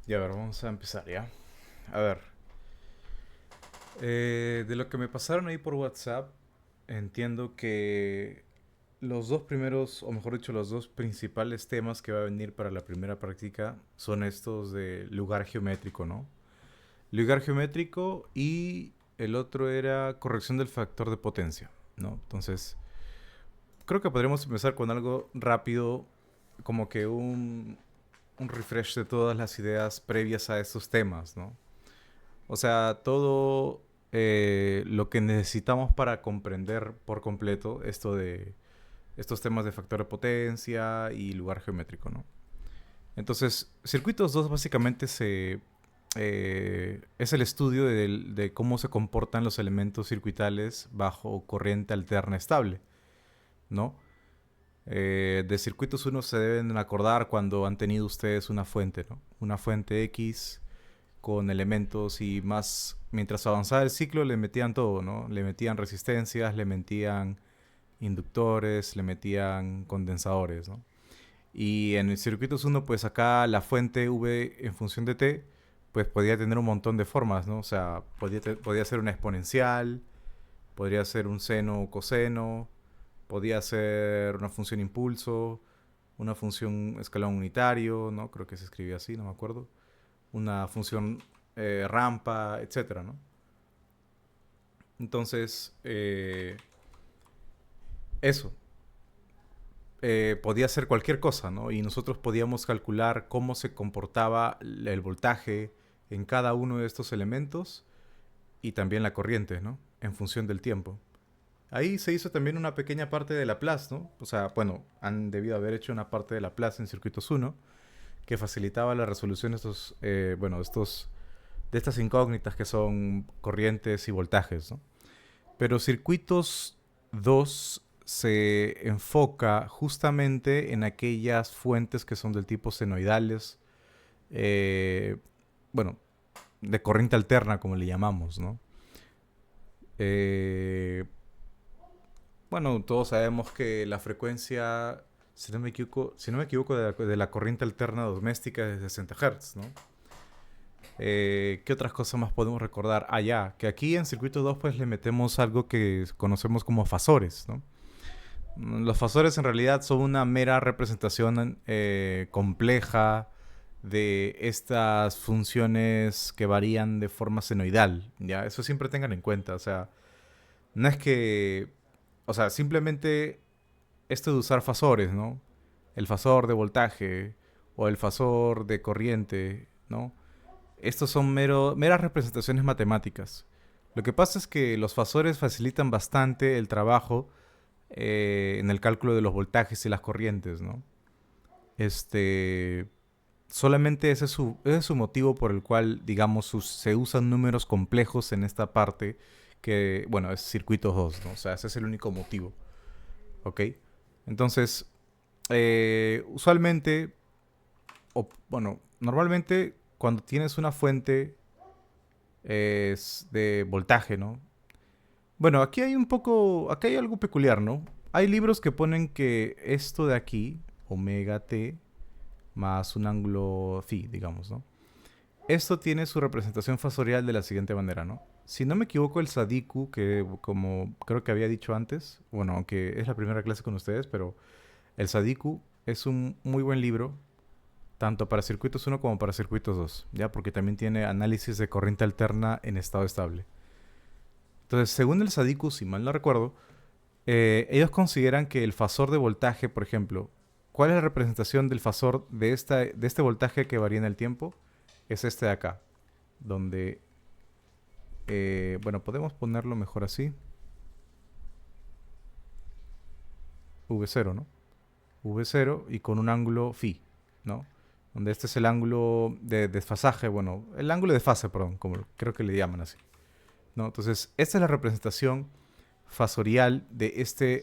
Y a ver, vamos a empezar ya. A ver, de lo que me pasaron ahí por WhatsApp, entiendo que los dos primeros, o mejor dicho, los dos principales temas que va a venir para la primera práctica son estos de lugar geométrico, ¿no? Lugar geométrico y el otro era corrección del factor de potencia, ¿no? Entonces, creo que podríamos empezar con algo rápido, como que un refresh de todas las ideas previas a estos temas, ¿no? O sea, todo lo que necesitamos para comprender por completo esto de estos temas de factor de potencia y lugar geométrico, ¿no? Entonces, circuitos 2 básicamente es el estudio de cómo se comportan los elementos circuitales bajo corriente alterna estable, ¿no? De circuitos uno se deben acordar cuando han tenido ustedes una fuente, ¿no? Una fuente X con elementos y más, mientras avanzaba el ciclo le metían todo, ¿no? Le metían resistencias, le metían inductores, le metían condensadores, ¿no? Y en el circuitos uno pues acá la fuente V en función de T, pues podía tener un montón de formas, ¿no? O sea, podía ser una exponencial, podría ser un seno o coseno, podía ser una función impulso, una función escalón unitario, ¿no? Creo que se escribía así, no me acuerdo. Una función rampa, etcétera, ¿no? Entonces, eso, podía ser cualquier cosa, ¿no? Y nosotros podíamos calcular cómo se comportaba el voltaje en cada uno de estos elementos y también la corriente, ¿no? En función del tiempo. Ahí se hizo también una pequeña parte de Laplace, ¿no? O sea, bueno, han debido haber hecho una parte de Laplace en circuitos uno que facilitaba la resolución de estos, de estas incógnitas que son corrientes y voltajes, ¿no? Pero circuitos 2 se enfoca justamente en aquellas fuentes que son del tipo senoidales, eh, bueno, de corriente alterna, como le llamamos, ¿no? Eh, bueno, todos sabemos que la frecuencia, si no me equivoco de la corriente alterna doméstica es de 60 Hz, ¿no? ¿Qué otras cosas más podemos recordar? Ah, ya, que aquí en circuito 2 pues le metemos algo que conocemos como fasores, ¿no? Los fasores en realidad son una mera representación compleja de estas funciones que varían de forma senoidal, ¿ya? Eso siempre tengan en cuenta, o sea, no es que, o sea, simplemente esto de usar fasores, ¿no? El fasor de voltaje o el fasor de corriente, ¿no? Estos son meras representaciones matemáticas. Lo que pasa es que los fasores facilitan bastante el trabajo en el cálculo de los voltajes y las corrientes, ¿no? Este, solamente ese es su motivo por el cual, digamos, se usan números complejos en esta parte que, bueno, es circuitos 2, ¿no? O sea, ese es el único motivo, ¿ok? Entonces, usualmente, o bueno, normalmente cuando tienes una fuente es de voltaje, ¿no? Bueno, aquí hay algo peculiar, ¿no? Hay libros que ponen que esto de aquí, omega t, más un ángulo phi, digamos, ¿no? Esto tiene su representación fasorial de la siguiente manera, ¿no? Si no me equivoco, el Sadiku, que como creo que había dicho antes, bueno, aunque es la primera clase con ustedes, pero el Sadiku es un muy buen libro, tanto para circuitos uno como para circuitos 2, ¿ya? Porque también tiene análisis de corriente alterna en estado estable. Entonces, según el Sadiku, si mal no recuerdo, ellos consideran que el fasor de voltaje, por ejemplo, ¿cuál es la representación del fasor de este voltaje que varía en el tiempo? Es este de acá, donde, bueno, podemos ponerlo mejor así, V0, ¿no? V0 y con un ángulo phi, ¿no? Donde este es el ángulo de desfasaje, bueno, el ángulo de fase, perdón, como creo que le llaman así, ¿no? Entonces, esta es la representación fasorial de esta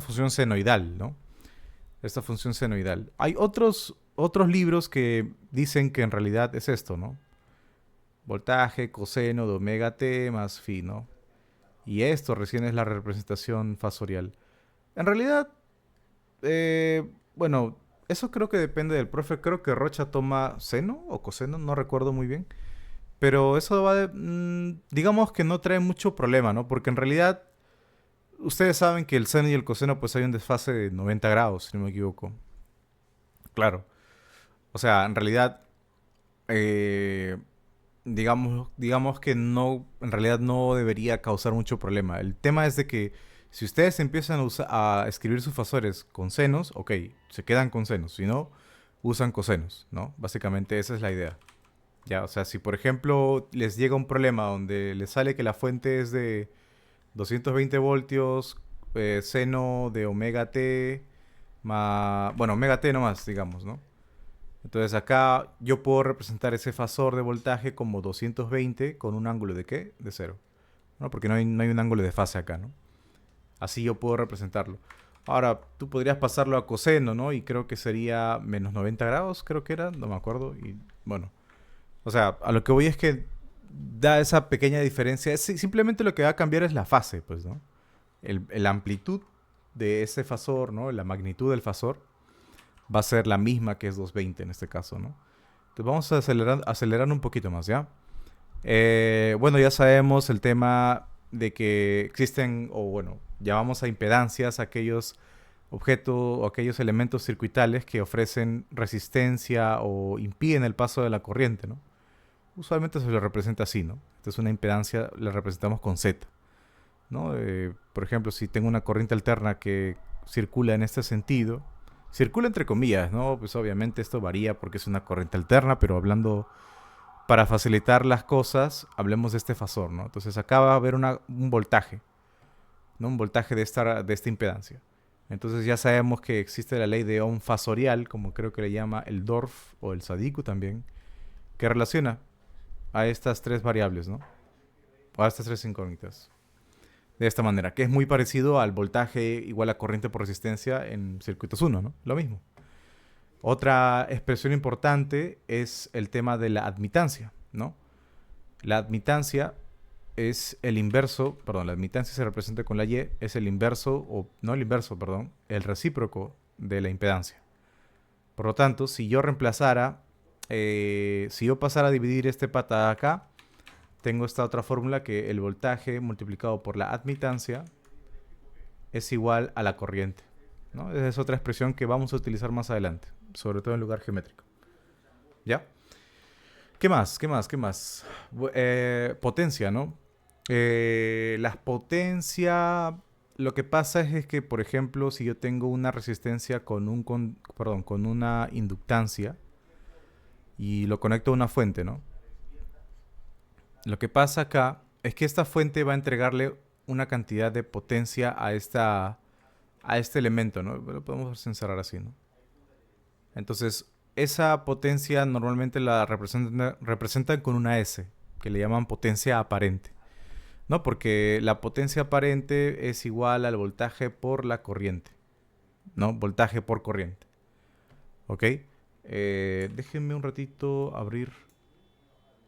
función senoidal, ¿no? Esta función senoidal. Hay otros libros que dicen que en realidad es esto, ¿no? Voltaje coseno de omega t más phi, ¿no? Y esto recién es la representación fasorial. En realidad, bueno, Eso creo que depende del profe. Creo que Rocha toma seno o coseno, no recuerdo muy bien. Pero eso digamos que no trae mucho problema, ¿no? Porque en realidad ustedes saben que el seno y el coseno pues hay un desfase de 90 grados, si no me equivoco. Claro. O sea, en realidad, eh, digamos que no, en realidad no debería causar mucho problema. El tema es de que si ustedes empiezan a escribir sus fasores con senos, ok, se quedan con senos. Si no, usan cosenos, ¿no? Básicamente esa es la idea. Ya, o sea, si por ejemplo les llega un problema donde les sale que la fuente es de 220 voltios, seno de omega t, más, bueno, omega t nomás, digamos, ¿no? Entonces acá yo puedo representar ese fasor de voltaje como 220 con un ángulo de ¿qué? De cero, ¿no? Porque no hay un ángulo de fase acá, ¿no? Así yo puedo representarlo. Ahora, tú podrías pasarlo a coseno, ¿no? Y creo que sería menos 90 grados, creo que era, no me acuerdo. Y bueno, o sea, a lo que voy es que da esa pequeña diferencia. Simplemente lo que va a cambiar es la fase, pues, ¿no? La amplitud de ese fasor, ¿no? La magnitud del fasor va a ser la misma que es 220 en este caso, ¿no? Entonces vamos a acelerar un poquito más, ¿ya? Bueno, ya sabemos el tema de que existen, o bueno, llamamos a impedancias aquellos objetos o aquellos elementos circuitales que ofrecen resistencia o impiden el paso de la corriente, ¿no? Usualmente se lo representa así, ¿no? Entonces una impedancia la representamos con Z, ¿no? Por ejemplo, si tengo una corriente alterna que circula en este sentido, circula entre comillas, ¿no? Pues obviamente esto varía porque es una corriente alterna, pero hablando para facilitar las cosas, hablemos de este fasor, ¿no? Entonces acá va a haber un voltaje, ¿no? Un voltaje de esta impedancia. Entonces ya sabemos que existe la ley de Ohm fasorial, como creo que le llama el Dorf o el Sadiku también, que relaciona a estas tres variables, ¿no? O a estas tres incógnitas. De esta manera, que es muy parecido al voltaje igual a corriente por resistencia en circuitos 1, ¿no? Lo mismo. Otra expresión importante es el tema de la admitancia, ¿no? La admitancia es el inverso, perdón, la admitancia se representa con la Y, es el inverso, o no el inverso, perdón, el recíproco de la impedancia. Por lo tanto, si yo reemplazara, si yo pasara a dividir este pata acá, tengo esta otra fórmula que el voltaje multiplicado por la admitancia es igual a la corriente, ¿no? Esa es otra expresión que vamos a utilizar más adelante, sobre todo en lugar geométrico. ¿Ya? ¿Qué más? ¿Qué más? ¿Qué más? Potencia, ¿no? Las potencias, lo que pasa es que, por ejemplo, si yo tengo una resistencia con una inductancia y lo conecto a una fuente, ¿no? Lo que pasa acá es que esta fuente va a entregarle una cantidad de potencia a este elemento, ¿no? Lo podemos encerrar así, ¿no? Entonces, esa potencia normalmente la representan con una S, que le llaman potencia aparente, ¿no? Porque la potencia aparente es igual al voltaje por la corriente, ¿no? Voltaje por corriente, ¿ok? Déjenme un ratito abrir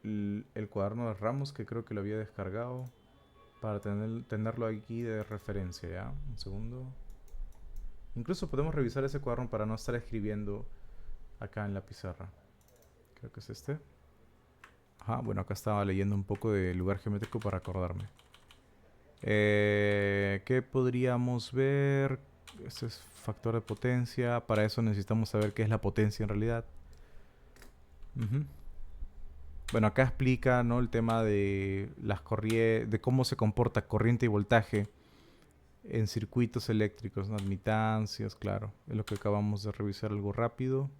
el cuaderno de Ramos, que creo que lo había descargado, para tenerlo aquí de referencia, ¿ya? Un segundo. Incluso podemos revisar ese cuaderno para no estar escribiendo acá en la pizarra. Creo que es este. Ajá, bueno, acá estaba leyendo un poco de lugar geométrico para acordarme. ¿Qué podríamos ver? Este es factor de potencia. Para eso necesitamos saber qué es la potencia en realidad. Ujú. Bueno, acá explica, ¿no? El tema de de cómo se comporta corriente y voltaje en circuitos eléctricos, ¿no? Admitancias, claro. Es lo que acabamos de revisar algo rápido.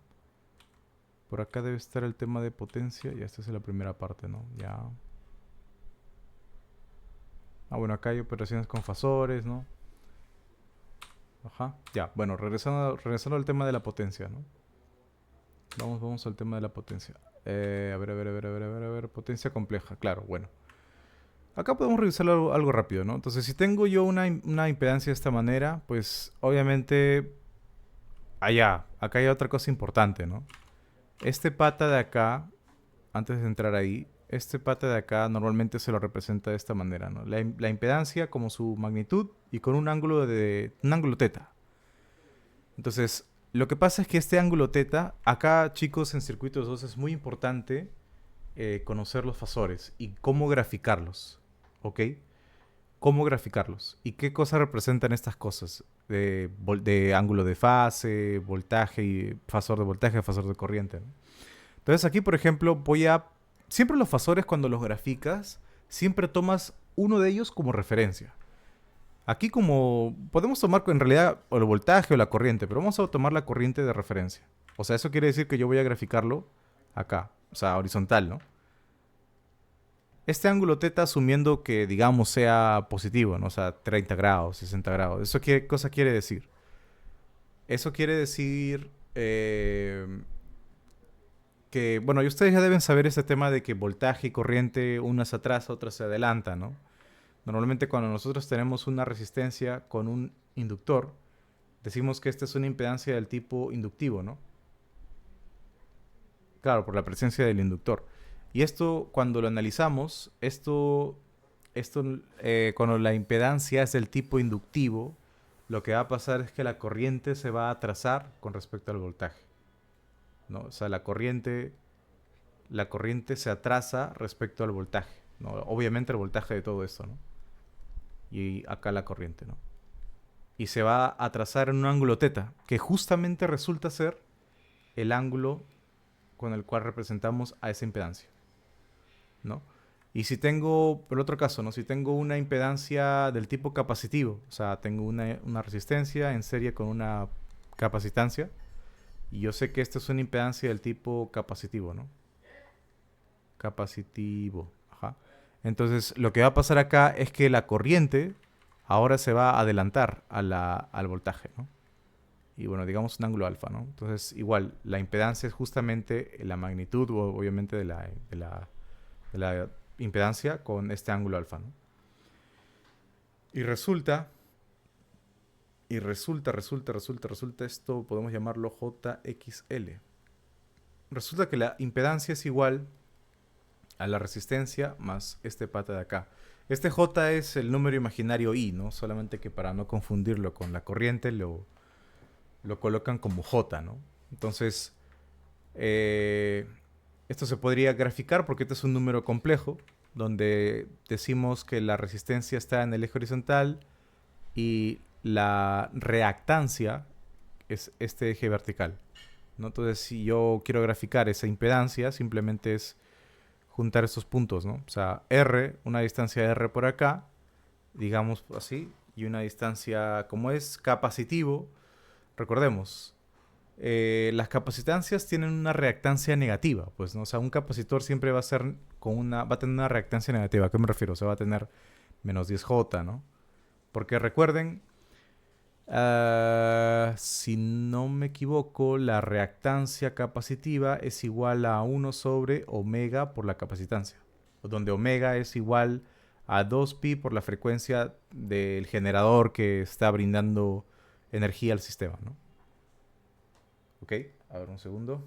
Por acá debe estar el tema de potencia. Ya esta es la primera parte, ¿no? Ya. Ah, bueno, acá hay operaciones con fasores, ¿no? Ajá. Ya, bueno, regresando al tema de la potencia, ¿no? Vamos al tema de la potencia. A ver. Potencia compleja, claro, bueno. Acá podemos revisar algo rápido, ¿no? Entonces, si tengo yo una impedancia de esta manera, pues obviamente acá hay otra cosa importante, ¿no? Este pata de acá, antes de entrar ahí, este pata de acá normalmente se lo representa de esta manera, ¿no? La impedancia como su magnitud y con un ángulo teta. Entonces, Lo que pasa es que este ángulo teta, acá chicos en circuitos 2 es muy importante conocer los fasores y cómo graficarlos, ¿ok? Cómo graficarlos y qué cosas representan estas cosas de ángulo de fase, voltaje y fasor de voltaje, fasor de corriente, ¿no? Entonces aquí, por ejemplo, siempre los fasores cuando los graficas, siempre tomas uno de ellos como referencia. Aquí como podemos tomar en realidad o el voltaje o la corriente, pero vamos a tomar la corriente de referencia. O sea, eso quiere decir que yo voy a graficarlo acá, o sea, horizontal, ¿no? Este ángulo teta asumiendo que, digamos, sea positivo, ¿no? O sea, 30 grados, 60 grados. ¿Eso qué cosa quiere decir? Eso quiere decir que, bueno, y ustedes ya deben saber este tema de que voltaje y corriente, una se atrasa, otra se adelanta, ¿no? Normalmente cuando nosotros tenemos una resistencia con un inductor, decimos que esta es una impedancia del tipo inductivo, ¿no? Claro, por la presencia del inductor. Y esto, cuando lo analizamos, cuando la impedancia es del tipo inductivo, lo que va a pasar es que la corriente se va a atrasar con respecto al voltaje, ¿no? O sea, la corriente se atrasa respecto al voltaje, ¿no? Obviamente el voltaje de todo esto, ¿no? Y acá la corriente, ¿no? Y se va a atrasar en un ángulo teta, que justamente resulta ser el ángulo con el cual representamos a esa impedancia, ¿no? Y si tengo, por otro caso, ¿no? Si tengo una impedancia del tipo capacitivo, o sea, tengo una resistencia en serie con una capacitancia, y yo sé que esta es una impedancia del tipo capacitivo, ¿no? Capacitivo, ajá. Entonces, lo que va a pasar acá es que la corriente ahora se va a adelantar al voltaje, ¿no? Y bueno, digamos un ángulo alfa, ¿no? Entonces, igual, la impedancia es justamente la magnitud, obviamente, de la impedancia con este ángulo alfa, ¿no? Y resulta, esto podemos llamarlo JXL. Resulta que la impedancia es igual a la resistencia más este pata de acá. Este J es el número imaginario I, ¿no? Solamente que para no confundirlo con la corriente lo colocan como J, ¿no? Entonces, eh, esto se podría graficar porque este es un número complejo, donde decimos que la resistencia está en el eje horizontal y la reactancia es este eje vertical, ¿no? Entonces, si yo quiero graficar esa impedancia, simplemente es juntar estos puntos, ¿no? O sea, R, una distancia R por acá, digamos así, y una distancia como es capacitivo. Recordemos, las capacitancias tienen una reactancia negativa, pues, ¿no? O sea, un capacitor siempre va a tener una reactancia negativa. ¿A qué me refiero? O sea, va a tener menos 10J, ¿no? Porque recuerden, si no me equivoco, la reactancia capacitiva es igual a 1 sobre omega por la capacitancia, donde omega es igual a 2pi por la frecuencia del generador que está brindando energía al sistema, ¿no? Ok, a ver un segundo.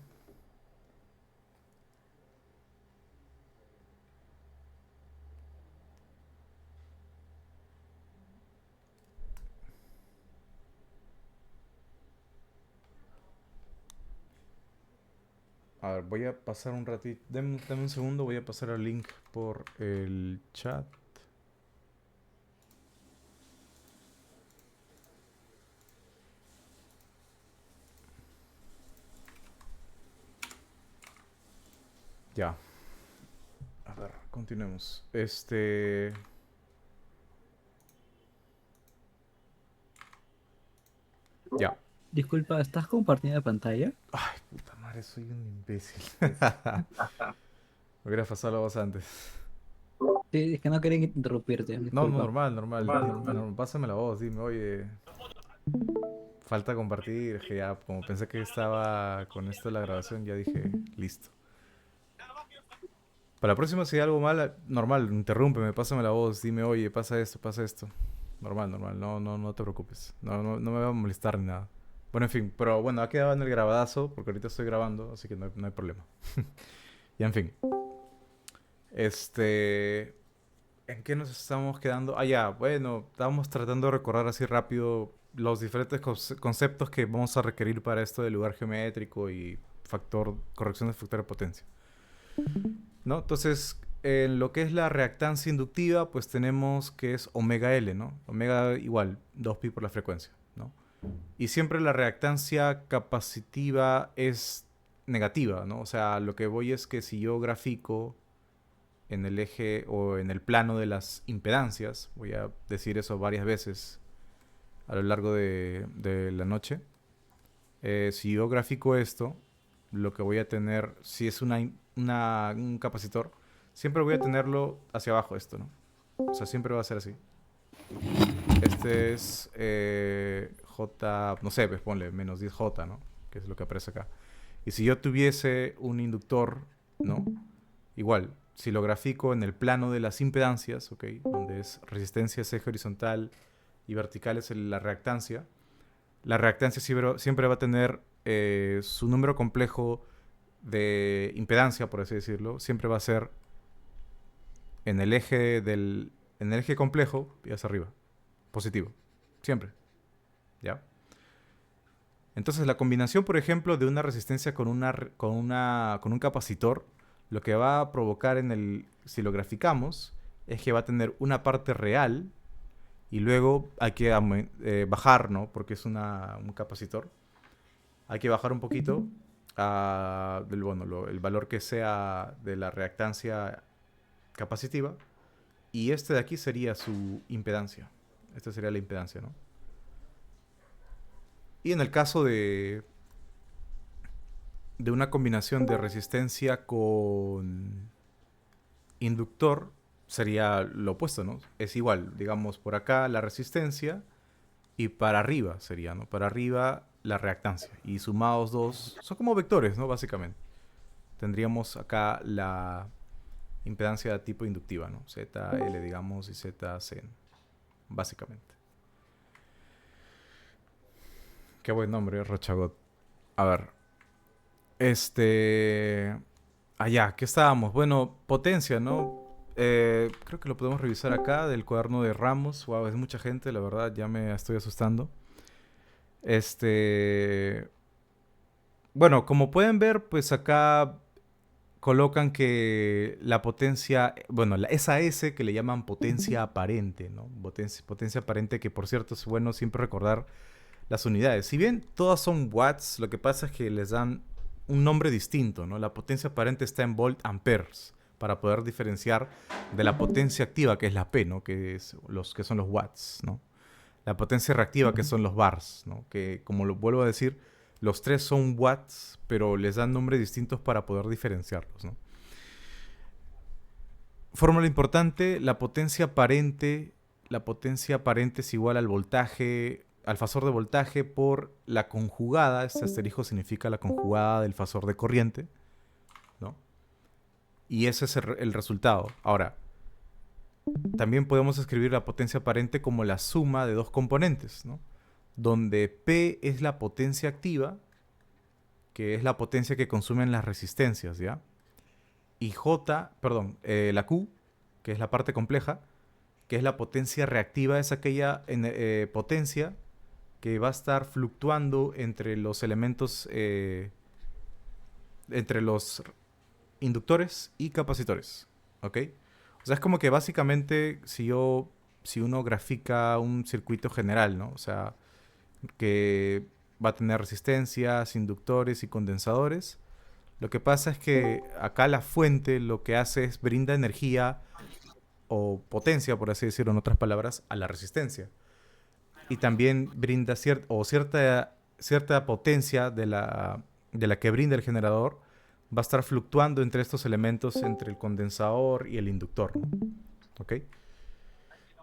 A ver, voy a pasar un ratito. Dame un segundo, voy a pasar el link por el chat. Ya. A ver, continuemos. Ya. Disculpa, ¿estás compartiendo pantalla? Ay, puta madre, soy un imbécil. Me hubiera pasado la voz antes. Sí, es que no quería interrumpirte, No, no, disculpa. normal, normal. Pásame la voz, dime, oye. Falta compartir. Que ya, como pensé que estaba con esto de la grabación, ya dije, listo. Para la próxima, si hay algo mal, normal, interrúmpeme, pásame la voz, dime, oye, pasa esto, pasa esto. Normal, normal, no, no, no te preocupes. No, no, no me va a molestar ni nada. Bueno, en fin, pero bueno, ha quedado en el grabadazo, porque ahorita estoy grabando, así que no hay problema. Y en fin, ¿en qué nos estamos quedando? Ah, ya, bueno, estábamos tratando de recordar así rápido los diferentes conceptos que vamos a requerir para esto de lugar geométrico y corrección de factor de potencia, ¿no? Entonces, en lo que es la reactancia inductiva, pues tenemos que es omega L, ¿no? Omega igual, 2pi por la frecuencia, ¿no? Y siempre la reactancia capacitiva es negativa, ¿no? O sea, lo que voy es que si yo grafico en el eje o en el plano de las impedancias, voy a decir eso varias veces a lo largo de la noche, si yo grafico esto, lo que voy a tener, si es un capacitor, siempre voy a tenerlo hacia abajo esto, ¿no? O sea, siempre va a ser así. Este es J, no sé, pues ponle menos 10J, ¿no? Que es lo que aparece acá. Y si yo tuviese un inductor, ¿no? Igual, si lo grafico en el plano de las impedancias, ¿ok? Donde es resistencia es eje horizontal y vertical es la reactancia siempre va a tener su número complejo de impedancia, por así decirlo, siempre va a ser en el eje en el eje complejo y hacia arriba, positivo, siempre, ¿ya? Entonces la combinación, por ejemplo, de una resistencia con un capacitor, lo que va a provocar si lo graficamos, es que va a tener una parte real y luego hay que bajar, ¿no? Porque es un capacitor. Hay que bajar un poquito el valor que sea de la reactancia capacitiva. Y este de aquí sería su impedancia. Esta sería la impedancia, ¿no? Y en el caso de una combinación de resistencia con inductor, sería lo opuesto, ¿no? Es igual, digamos, por acá la resistencia y para arriba sería, ¿no? Para arriba la reactancia. Y sumados dos, son como vectores, ¿no? Básicamente. Tendríamos acá la impedancia de tipo inductiva, ¿no? ZL, digamos, y ZC, básicamente. Qué buen nombre, Rochagot. A ver. Allá, ¿qué estábamos? Bueno, potencia, ¿no? Creo que lo podemos revisar acá del cuaderno de Ramos. Wow, es mucha gente, la verdad, ya me estoy asustando. Bueno, como pueden ver, pues acá colocan que la potencia, bueno, esa S que le llaman potencia aparente, ¿no? Potencia aparente, que por cierto es bueno siempre recordar las unidades. Si bien todas son watts, lo que pasa es que les dan un nombre distinto, ¿no? La potencia aparente está en volt amperes para poder diferenciar de la potencia activa, que es la P, ¿no? Que son los watts, ¿no? La potencia reactiva, que son los bars, ¿no? Que, como lo vuelvo a decir, los tres son watts, pero les dan nombres distintos para poder diferenciarlos, ¿no? Fórmula importante, la potencia aparente es igual al voltaje, al fasor de voltaje por la conjugada, este asterisco significa la conjugada del fasor de corriente, ¿no? Y ese es el resultado. Ahora, también podemos escribir la potencia aparente como la suma de dos componentes, ¿no? Donde P es la potencia activa, que es la potencia que consumen las resistencias, ¿ya? Y la Q, que es la parte compleja, que es la potencia reactiva, es aquella potencia que va a estar fluctuando entre los elementos, entre los inductores y capacitores, ¿ok? O sea, es como que básicamente si uno grafica un circuito general, ¿no? O sea, que va a tener resistencias, inductores y condensadores. Lo que pasa es que acá la fuente lo que hace es brinda energía o potencia, por así decirlo en otras palabras, a la resistencia. Y también brinda cierta potencia de la que brinda el generador, va a estar fluctuando entre estos elementos, entre el condensador y el inductor, ¿no? ¿Ok?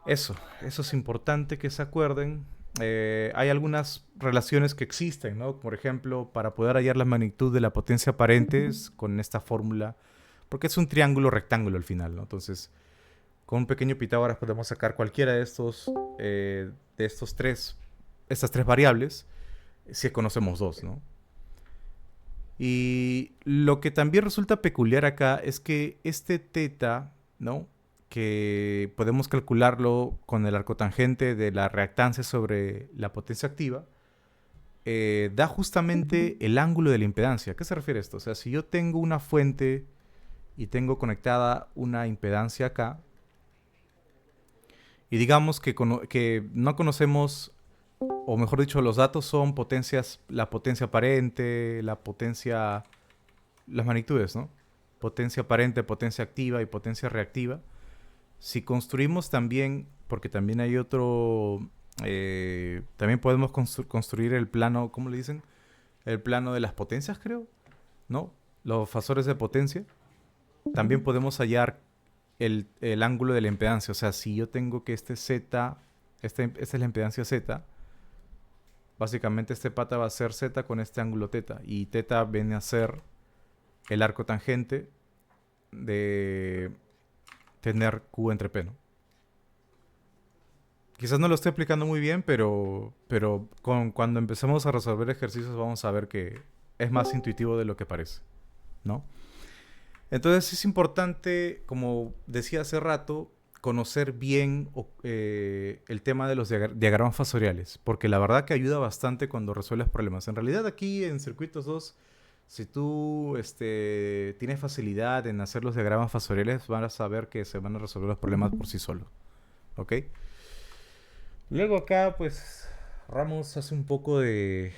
Eso es importante que se acuerden. Hay algunas relaciones que existen, ¿no? Por ejemplo, para poder hallar la magnitud de la potencia aparente con esta fórmula, porque es un triángulo rectángulo al final, ¿no? Entonces, con un pequeño Pitágoras podemos sacar cualquiera de estas tres variables, si conocemos dos, ¿no? Y lo que también resulta peculiar acá es que este teta, ¿no? que podemos calcularlo con el arco tangente de la reactancia sobre la potencia activa, da justamente el ángulo de la impedancia. ¿A qué se refiere esto? O sea, si yo tengo una fuente y tengo conectada una impedancia acá, y digamos que no conocemos, o mejor dicho, los datos son potencias, la potencia aparente, la potencia, las magnitudes, ¿no? Potencia aparente, potencia activa y potencia reactiva. Si construimos también, porque también hay otro, también podemos construir el plano, ¿cómo le dicen? El plano de las potencias, creo, ¿no? Los fasores de potencia. También podemos hallar el ángulo de la impedancia. O sea, si yo tengo que este Z, esta es la impedancia Z, básicamente este pata va a ser Z con este ángulo teta. Y teta viene a ser el arco tangente de tener Q entre P, ¿no? Quizás no lo estoy explicando muy bien, pero cuando empecemos a resolver ejercicios vamos a ver que es más intuitivo de lo que parece, ¿no? Entonces es importante, como decía hace rato, conocer bien el tema de los diagramas fasoriales, porque la verdad que ayuda bastante cuando resuelves problemas. En realidad aquí en Circuitos 2, si tú tienes facilidad en hacer los diagramas fasoriales, vas a saber que se van a resolver los problemas por sí solos, ¿ok? Luego acá, pues, Ramos hace un poco de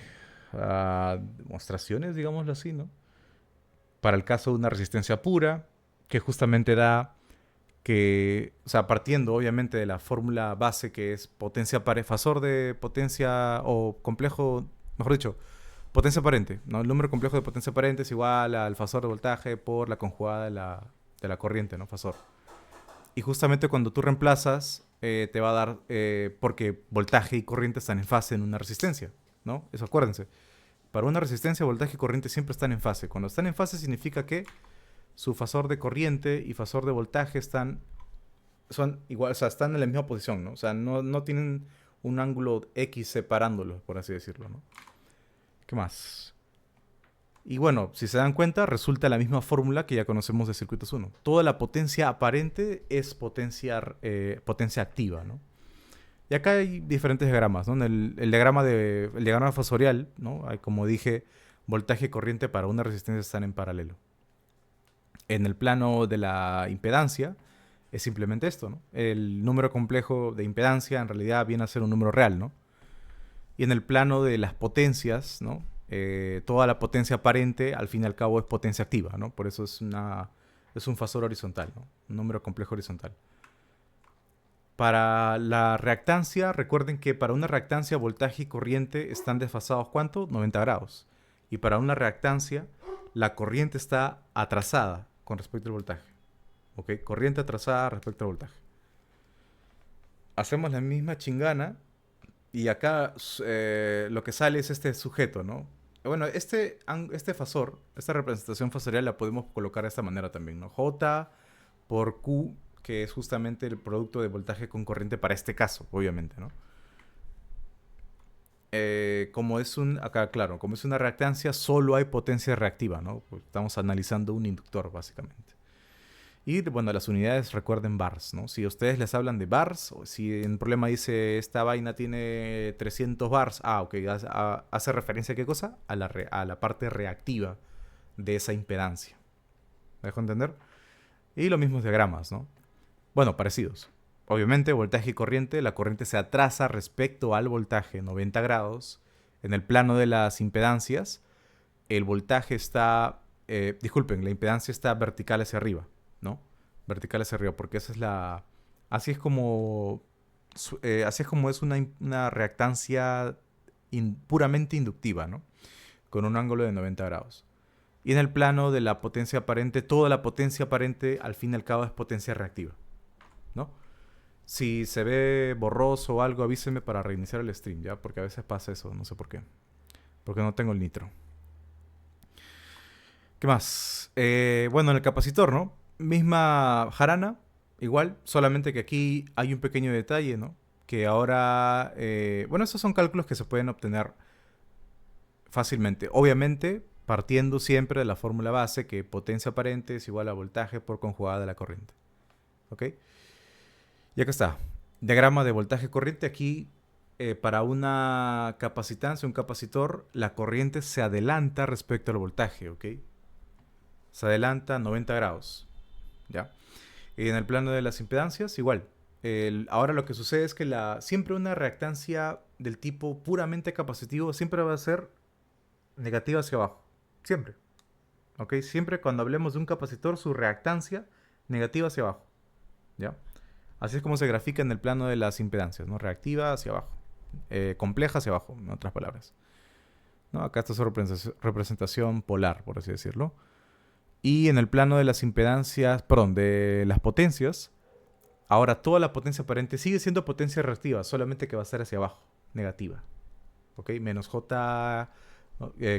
demostraciones, digámoslo así, ¿no? Para el caso de una resistencia pura, que justamente da que, o sea, partiendo obviamente de la fórmula base que es potencia fasor de potencia o complejo, mejor dicho, potencia aparente, ¿no? El número complejo de potencia aparente es igual al fasor de voltaje por la conjugada de la corriente, ¿no? Fasor. Y justamente cuando tú reemplazas, te va a dar, porque voltaje y corriente están en fase en una resistencia, ¿no? Eso acuérdense. Para una resistencia, voltaje y corriente siempre están en fase. Cuando están en fase significa que su fasor de corriente y fasor de voltaje son igual, o sea, están en la misma posición, ¿no? O sea, no tienen un ángulo X separándolos, por así decirlo, ¿no? ¿Qué más? Y bueno, si se dan cuenta, resulta la misma fórmula que ya conocemos de circuitos 1. Toda la potencia aparente es potencia activa, ¿no? Y acá hay diferentes diagramas, ¿no? En el diagrama fasorial, ¿no? Hay, como dije, voltaje y corriente para una resistencia están en paralelo. En el plano de la impedancia es simplemente esto, ¿no? El número complejo de impedancia en realidad viene a ser un número real, ¿no? Y en el plano de las potencias, ¿no? Toda la potencia aparente, al fin y al cabo, es potencia activa, ¿no? Por eso es un fasor horizontal, ¿no? Un número complejo horizontal. Para la reactancia, recuerden que para una reactancia, voltaje y corriente están desfasados, ¿cuánto? 90 grados. Y para una reactancia, la corriente está atrasada con respecto al voltaje. ¿Ok? Corriente atrasada respecto al voltaje. Hacemos la misma chingana y acá lo que sale es este sujeto, ¿no? Bueno, este fasor, esta representación fasorial la podemos colocar de esta manera también, ¿no? J por Q, que es justamente el producto de voltaje con corriente para este caso, obviamente, ¿no? Acá claro, como es una reactancia, solo hay potencia reactiva, ¿no? Pues estamos analizando un inductor, básicamente. Y bueno, las unidades recuerden bars, ¿no? Si ustedes les hablan de bars, o si en problema dice esta vaina tiene 300 bars, ok, hace referencia a qué cosa? A la parte reactiva de esa impedancia. ¿Me dejo entender? Y los mismos diagramas, ¿no? Bueno, parecidos. Obviamente, voltaje y corriente, la corriente se atrasa respecto al voltaje 90 grados. En el plano de las impedancias, el voltaje está, la impedancia está vertical hacia arriba, ¿no? Vertical hacia arriba, porque esa es así es como, es una reactancia puramente inductiva, ¿no? Con un ángulo de 90 grados. Y en el plano de la potencia aparente, toda la potencia aparente, al fin y al cabo, es potencia reactiva, ¿no? Si se ve borroso o algo, avísenme para reiniciar el stream, ¿ya? Porque a veces pasa eso, no sé por qué. Porque no tengo el nitro. ¿Qué más? Bueno, en el capacitor, ¿no? Misma jarana, igual, solamente que aquí hay un pequeño detalle, ¿no? Que ahora, bueno, esos son cálculos que se pueden obtener fácilmente. Obviamente, partiendo siempre de la fórmula base que potencia aparente es igual a voltaje por conjugada de la corriente. ¿Ok? Y acá está. Diagrama de voltaje corriente. Aquí, para una capacitancia, un capacitor, la corriente se adelanta respecto al voltaje, ¿ok? Se adelanta 90 grados, ¿ya? Y en el plano de las impedancias, igual. Ahora lo que sucede es que siempre una reactancia del tipo puramente capacitivo siempre va a ser negativa hacia abajo. Siempre. ¿Ok? Siempre cuando hablemos de un capacitor, su reactancia negativa hacia abajo. ¿Ya? Así es como se grafica en el plano de las impedancias, ¿no? Reactiva hacia abajo. Compleja hacia abajo, en otras palabras. ¿No? Acá está su representación polar, por así decirlo. Y en el plano de las impedancias, perdón, de las potencias, ahora toda la potencia aparente sigue siendo potencia reactiva, solamente que va a estar hacia abajo, negativa. ¿Ok? Menos J,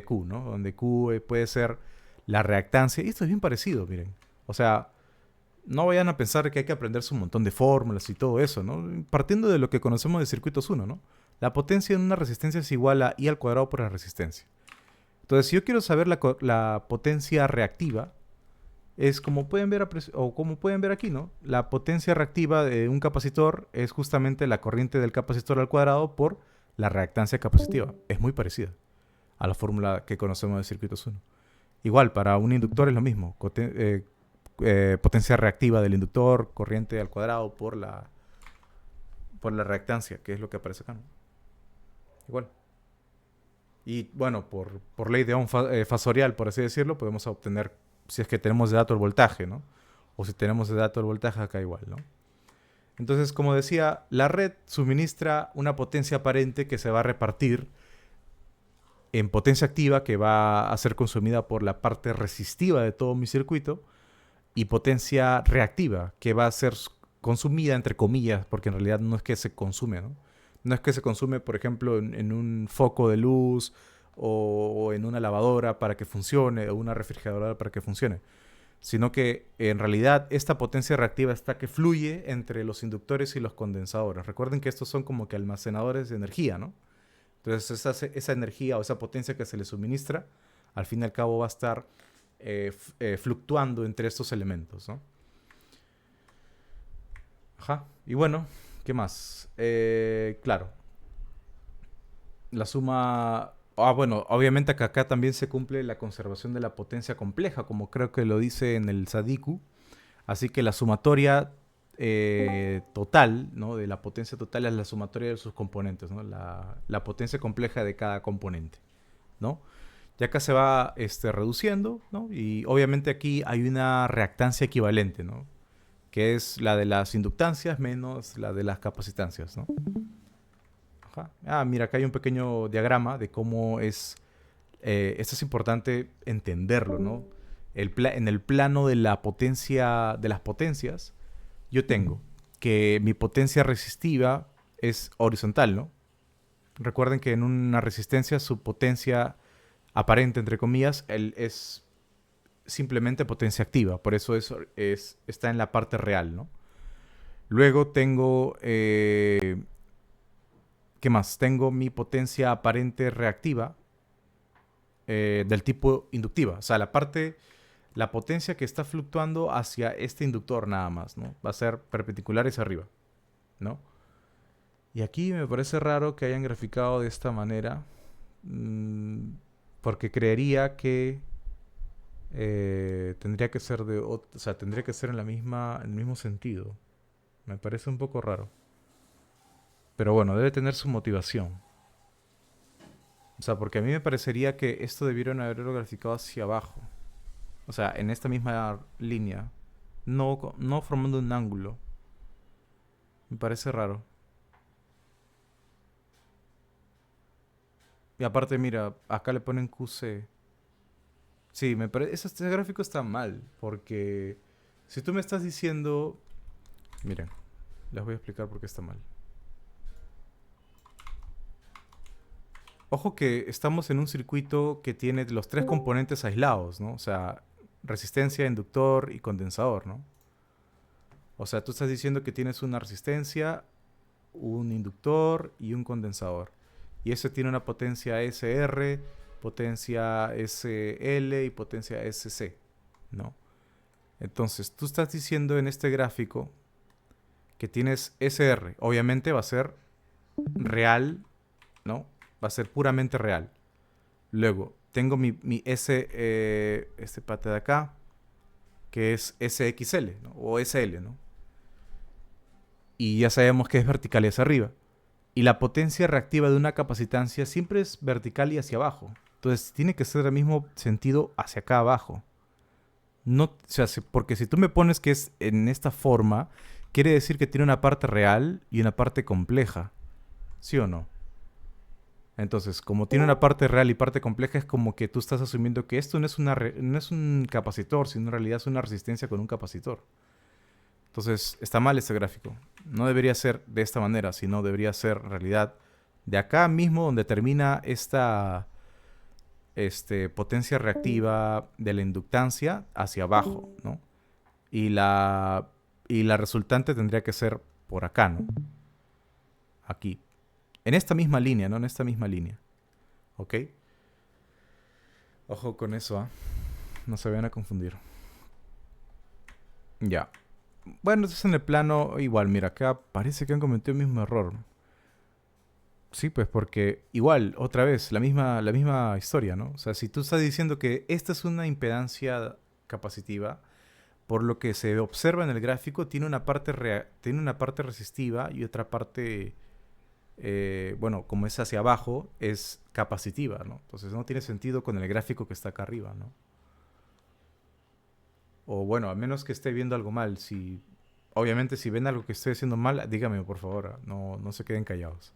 Q, ¿no? Donde Q puede ser la reactancia. Y esto es bien parecido, miren. O sea, no vayan a pensar que hay que aprenderse un montón de fórmulas y todo eso, ¿no? Partiendo de lo que conocemos de circuitos 1, ¿no? La potencia en una resistencia es igual a I al cuadrado por la resistencia. Entonces, si yo quiero saber la potencia reactiva, es como pueden ver, o como pueden ver aquí, ¿no? La potencia reactiva de un capacitor es justamente la corriente del capacitor al cuadrado por la reactancia capacitiva. Es muy parecida a la fórmula que conocemos de circuitos 1. Igual, para un inductor es lo mismo. Potencia reactiva del inductor, corriente al cuadrado por la reactancia, que es lo que aparece acá, ¿no? Igual. Y bueno, por ley de Ohm fasorial, por así decirlo, podemos obtener, si es que tenemos de dato el voltaje, ¿no? O si tenemos de dato el voltaje acá igual, ¿no? Entonces, como decía, la red suministra una potencia aparente que se va a repartir en potencia activa, que va a ser consumida por la parte resistiva de todo mi circuito, y potencia reactiva, que va a ser consumida, entre comillas, porque en realidad no es que se consume, ¿no? No es que se consume, por ejemplo, en un foco de luz o en una lavadora para que funcione o una refrigeradora para que funcione, sino que en realidad esta potencia reactiva está que fluye entre los inductores y los condensadores. Recuerden que estos son como que almacenadores de energía, ¿no? Entonces esa energía o esa potencia que se le suministra, al fin y al cabo va a estar fluctuando entre estos elementos, ¿no? Ajá. Y bueno, ¿qué más? Claro, la suma... Ah, bueno, obviamente acá también se cumple la conservación de la potencia compleja, como creo que lo dice en el Sadiku. Así que la sumatoria total, ¿no? De la potencia total es la sumatoria de sus componentes, ¿no? La potencia compleja de cada componente, ¿no? Y acá se va reduciendo, ¿no? Y obviamente aquí hay una reactancia equivalente, ¿no? Que es la de las inductancias menos la de las capacitancias, ¿no? Ajá. Ah, mira, acá hay un pequeño diagrama de cómo es... esto es importante entenderlo, ¿no? En el plano de la potencia, de las potencias, yo tengo que mi potencia resistiva es horizontal, ¿no? Recuerden que en una resistencia su potencia aparente, entre comillas, es simplemente potencia activa, por eso está en la parte real, ¿no? Luego tengo, ¿qué más? Tengo mi potencia aparente reactiva del tipo inductiva, o sea, la potencia que está fluctuando hacia este inductor nada más, ¿no? Va a ser perpendicular hacia arriba, ¿no? Y aquí me parece raro que hayan graficado de esta manera, mmm, porque creería que tendría que ser o sea, tendría que ser en el mismo sentido. Me parece un poco raro. Pero bueno, debe tener su motivación. O sea, porque a mí me parecería que esto debieron haberlo graficado hacia abajo. O sea, en esta misma línea. No formando un ángulo. Me parece raro. Y aparte, mira, acá le ponen QC. Sí, me parece. Este gráfico está mal. Porque si tú me estás diciendo. Miren, les voy a explicar por qué está mal. Ojo que estamos en un circuito que tiene los tres componentes aislados, ¿no? O sea, resistencia, inductor y condensador, ¿no? O sea, tú estás diciendo que tienes una resistencia, un inductor y un condensador. Y ese tiene una potencia SR, potencia SL y potencia SC, ¿no? Entonces, tú estás diciendo en este gráfico que tienes SR. Obviamente va a ser real, ¿no? Va a ser puramente real. Luego, tengo mi este pata de acá, que es SXL, ¿no? O SL, ¿no? Y ya sabemos que es vertical y hacia arriba. Y la potencia reactiva de una capacitancia siempre es vertical y hacia abajo. Entonces, tiene que ser el mismo sentido hacia acá abajo. No, o sea, porque si tú me pones que es en esta forma, quiere decir que tiene una parte real y una parte compleja. ¿Sí o no? Entonces, como tiene una parte real y parte compleja, es como que tú estás asumiendo que esto no es un capacitor, sino en realidad es una resistencia con un capacitor. Entonces, está mal este gráfico. No debería ser de esta manera, sino debería ser en realidad de acá mismo donde termina esta potencia reactiva de la inductancia hacia abajo, ¿no? Y y la resultante tendría que ser por acá, ¿no? Aquí. En esta misma línea, ¿no? En esta misma línea. ¿Ok? Ojo con eso, ¿ah? No se vayan a confundir. Ya. Bueno, entonces en el plano, igual, mira, acá parece que han cometido el mismo error. Sí, pues porque igual, otra vez, la misma historia, ¿no? O sea, si tú estás diciendo que esta es una impedancia capacitiva, por lo que se observa en el gráfico, tiene una parte, tiene una parte resistiva y otra parte, bueno, como es hacia abajo, es capacitiva, ¿no? Entonces no tiene sentido con el gráfico que está acá arriba, ¿no? O bueno, a menos que esté viendo algo mal. Si, obviamente, si ven algo que estoy haciendo mal, dígame, por favor. No, no se queden callados.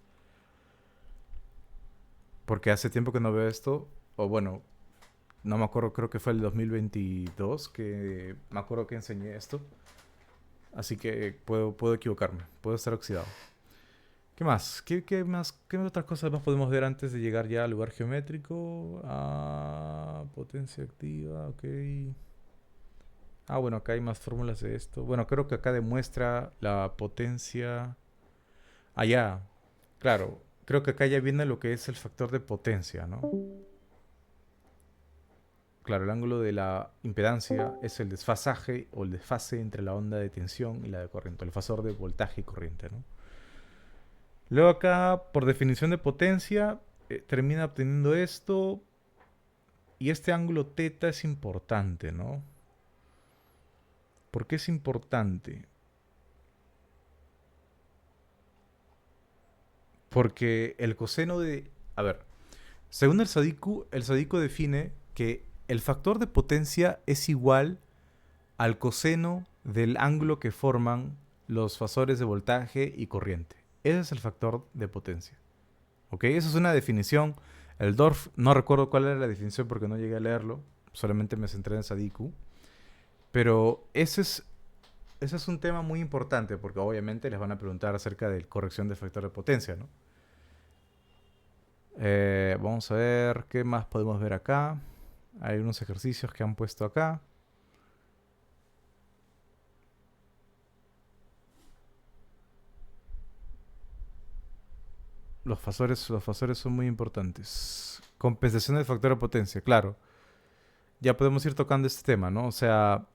Porque hace tiempo que no veo esto. O bueno, no me acuerdo, creo que fue el 2022 que me acuerdo que enseñé esto. Así que puedo equivocarme. Puedo estar oxidado. ¿Qué más? ¿Qué más? ¿Qué otras cosas más podemos ver antes de llegar ya al lugar geométrico? Ah, potencia activa, ok. Ah, bueno, acá hay más fórmulas de esto. Bueno, creo que acá demuestra la potencia. Ah, ya. Claro. Creo que acá ya viene lo que es el factor de potencia, ¿no? Claro, el ángulo de la impedancia es el desfasaje o el desfase entre la onda de tensión y la de corriente, el fasor de voltaje y corriente, ¿no? Luego acá, por definición de potencia, termina obteniendo esto y este ángulo teta es importante, ¿no? ¿Por qué es importante? Porque el coseno de... A ver, según el sadiku define que el factor de potencia es igual al coseno del ángulo que forman los fasores de voltaje y corriente. Ese es el factor de potencia. ¿Ok? Esa es una definición. El Dorf, no recuerdo cuál era la definición porque no llegué a leerlo. Solamente me centré en Sadiku. Pero ese es un tema muy importante porque obviamente les van a preguntar acerca de corrección del factor de potencia, ¿no? Vamos a ver qué más podemos ver acá. Hay unos ejercicios que han puesto acá. Los fasores son muy importantes. Compensación del factor de potencia, claro. Ya podemos ir tocando este tema, ¿no? O sea,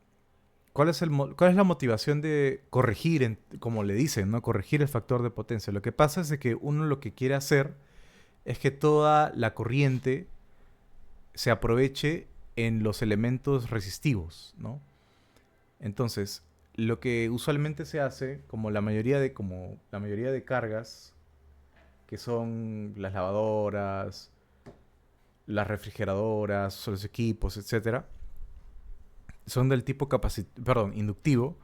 ¿cuál es la motivación de corregir, como le dicen, ¿no? Corregir el factor de potencia. Lo que pasa es de que uno lo que quiere hacer es que toda la corriente se aproveche en los elementos resistivos, ¿no? Entonces, lo que usualmente se hace, como la mayoría de cargas, que son las lavadoras, las refrigeradoras, los equipos, etcétera, son del tipo inductivo.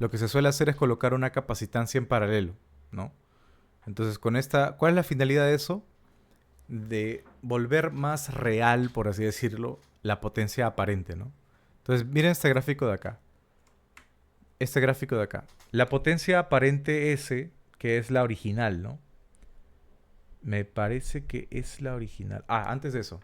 Lo que se suele hacer es colocar una capacitancia en paralelo, ¿no? Entonces, ¿cuál es la finalidad de eso? De volver más real, por así decirlo, la potencia aparente, ¿no? Entonces, miren este gráfico de acá. Este gráfico de acá. La potencia aparente S, que es la original, ¿no? Me parece que es la original. Ah, antes de eso.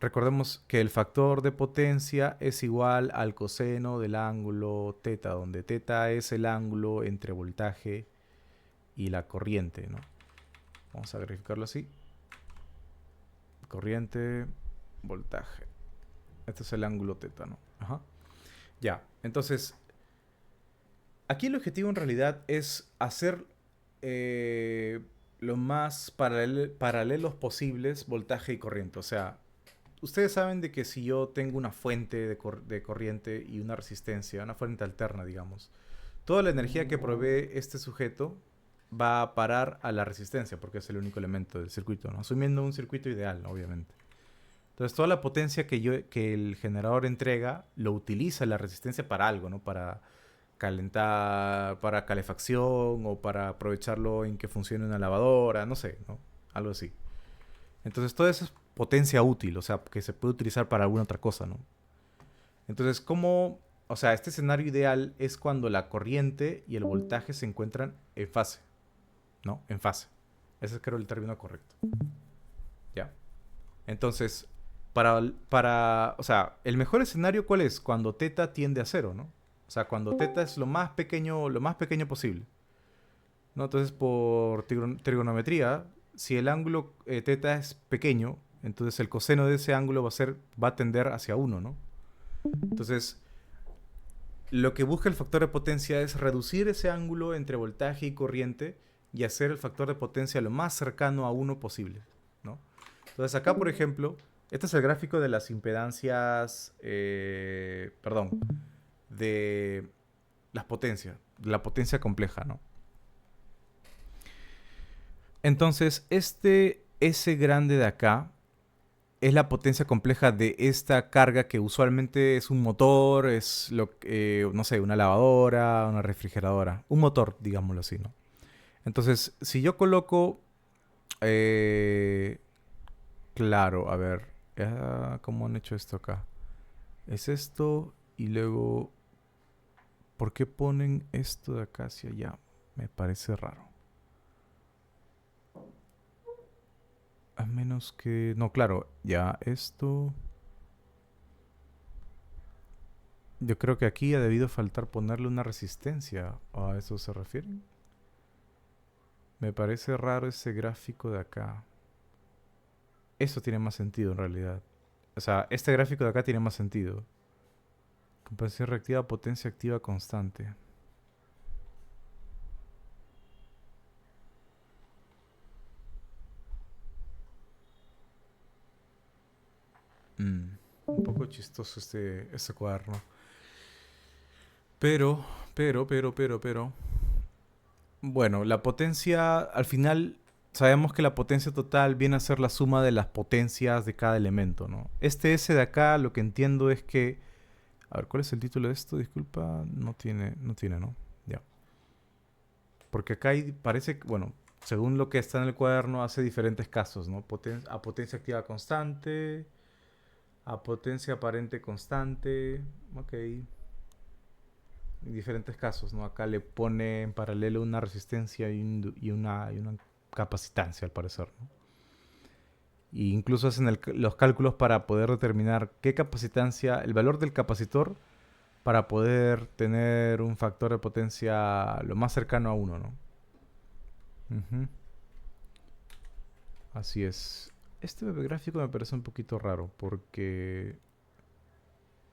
Recordemos que el factor de potencia es igual al coseno del ángulo teta, donde teta es el ángulo entre voltaje y la corriente, ¿no? Vamos a verificarlo así. Corriente, voltaje. Este es el ángulo teta, ¿no? Ajá. Ya, entonces, Aquí el objetivo en realidad es hacer eh, lo más paralelos posibles voltaje y corriente. O sea, ustedes saben de que si yo tengo una fuente de corriente y una resistencia, una fuente alterna, digamos, toda la energía que provee este sujeto va a parar a la resistencia, porque es el único elemento del circuito, ¿no? Asumiendo un circuito ideal, ¿no? Obviamente. Entonces, toda la potencia que el generador entrega lo utiliza la resistencia para algo, ¿no? Para calentar, para calefacción o para aprovecharlo en que funcione una lavadora, no sé, ¿no? Algo así. Entonces, toda esa es potencia útil, o sea, que se puede utilizar para alguna otra cosa, ¿no? Entonces, ¿cómo? O sea, este escenario ideal es cuando la corriente y el voltaje se encuentran en fase, ¿no? En fase. Ese es creo el término correcto. ¿Ya? Entonces, o sea, el mejor escenario, ¿cuál es? Cuando teta tiende a cero, ¿no? O sea, cuando teta es lo más pequeño posible, ¿no? Entonces, por trigonometría, si el ángulo teta es pequeño, entonces el coseno de ese ángulo va a tender hacia uno, ¿no? Entonces, lo que busca el factor de potencia es reducir ese ángulo entre voltaje y corriente y hacer el factor de potencia lo más cercano a uno posible, ¿no? Entonces acá, por ejemplo, este es el gráfico de las impedancias, perdón, de las potencias, de la potencia compleja, ¿no? Entonces, este S grande de acá es la potencia compleja de esta carga que usualmente es un motor, es no sé, una lavadora, una refrigeradora, un motor, digámoslo así, ¿no? Entonces, si yo coloco, eh, claro, a ver, ¿cómo han hecho esto acá? Es esto y luego, ¿por qué ponen esto de acá hacia allá? Me parece raro. A menos que, no, claro, ya esto. Yo creo que aquí ha debido faltar ponerle una resistencia. ¿A eso se refieren? Me parece raro ese gráfico de acá. Eso tiene más sentido en realidad. O sea, este gráfico de acá tiene más sentido. Compensación reactiva, potencia activa constante. Mm, un poco chistoso este cuaderno. Pero, pero. Bueno, la potencia, al final, sabemos que la potencia total viene a ser la suma de las potencias de cada elemento, ¿no? Este S de acá, lo que entiendo es que... A ver, ¿cuál es el título de esto? Disculpa, no tiene, ¿no? Ya. Porque acá parece que, bueno, según lo que está en el cuaderno, hace diferentes casos, ¿no? A potencia activa constante, a potencia aparente constante, ok. Diferentes casos, ¿no? Acá le pone en paralelo una resistencia y una capacitancia, al parecer, ¿no? Y incluso hacen los cálculos para poder determinar qué capacitancia, el valor del capacitor para poder tener un factor de potencia lo más cercano a uno, ¿no? Ujú. Así es. Este gráfico me parece un poquito raro porque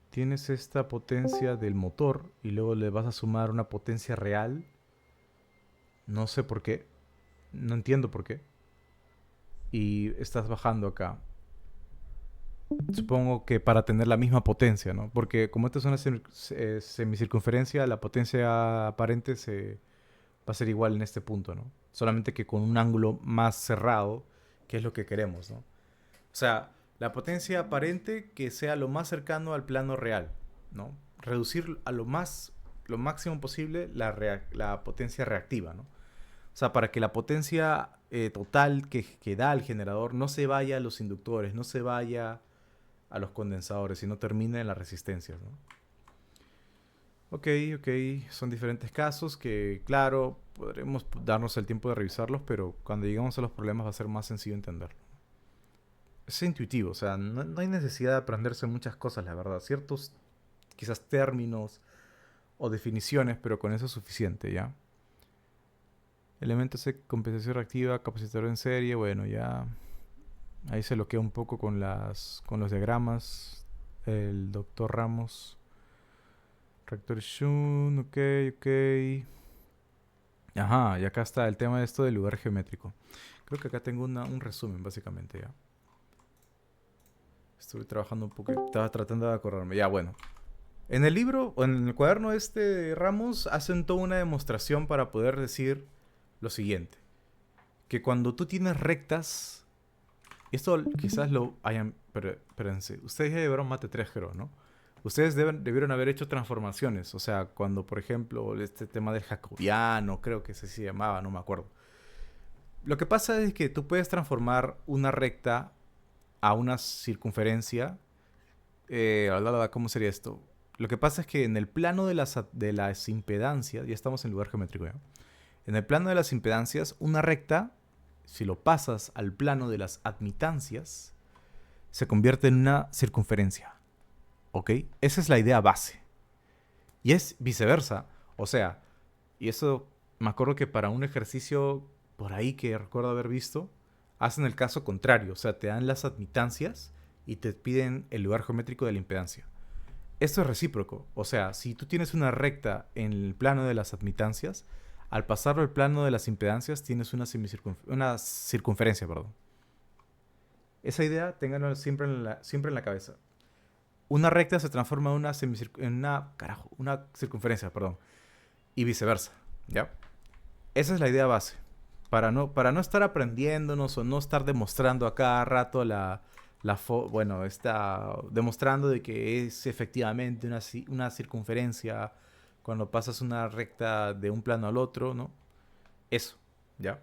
tienes esta potencia del motor y luego le vas a sumar una potencia real. No sé por qué. No entiendo por qué. Y estás bajando acá. Supongo que para tener la misma potencia, ¿no? Porque como esta es una semicircunferencia, la potencia aparente va a ser igual en este punto, ¿no? Solamente que con un ángulo más cerrado, que es lo que queremos, ¿no? O sea, la potencia aparente que sea lo más cercano al plano real, ¿no? Reducir a lo máximo posible la potencia reactiva, ¿no? O sea, para que la potencia total que da el generador no se vaya a los inductores, no se vaya a los condensadores, sino termine en las resistencias, ¿no? Ok, ok, son diferentes casos que, claro, podremos darnos el tiempo de revisarlos, pero cuando lleguemos a los problemas va a ser más sencillo entenderlo. Es intuitivo, o sea, no hay necesidad de aprenderse muchas cosas, la verdad. Ciertos, quizás términos o definiciones, pero con eso es suficiente, ¿ya? Elementos de compensación reactiva, capacitor en serie, bueno, ya ahí se loquea un poco con los diagramas el doctor Ramos. Rector Shun, ok, ok. Ajá, y acá está el tema de esto del lugar geométrico. Creo que acá tengo un resumen, básicamente, ya. Estuve trabajando un poco, estaba tratando de acordarme. Ya, bueno. En el libro, o en el cuaderno este de Ramos, hacen toda una demostración para poder decir lo siguiente. Que cuando tú tienes rectas, y esto quizás lo hayan, pero espérense, ustedes ya llevaron mate 3, creo, ¿no? Ustedes debieron haber hecho transformaciones, o sea, cuando, por ejemplo, este tema del jacobiano, creo que ese se llamaba, no me acuerdo. Lo que pasa es que tú puedes transformar una recta a una circunferencia. ¿Cómo sería esto? Lo que pasa es que en el plano de las impedancias, ya estamos en lugar geométrico, ¿ya? En el plano de las impedancias, una recta, si lo pasas al plano de las admitancias, se convierte en una circunferencia. ¿Ok? Esa es la idea base. Y es viceversa. O sea, y eso me acuerdo que para un ejercicio por ahí que recuerdo haber visto, hacen el caso contrario. O sea, te dan las admitancias y te piden el lugar geométrico de la impedancia. Esto es recíproco. O sea, si tú tienes una recta en el plano de las admitancias, al pasarlo al plano de las impedancias tienes una circunferencia, perdón. Esa idea ténganlo siempre en la cabeza. Una recta se transforma en una circunferencia, perdón, y viceversa, ¿ya? Esa es la idea base. Para no estar aprendiéndonos o no estar demostrando a cada rato está demostrando de que es efectivamente una circunferencia cuando pasas una recta de un plano al otro, ¿no? Eso, ¿ya?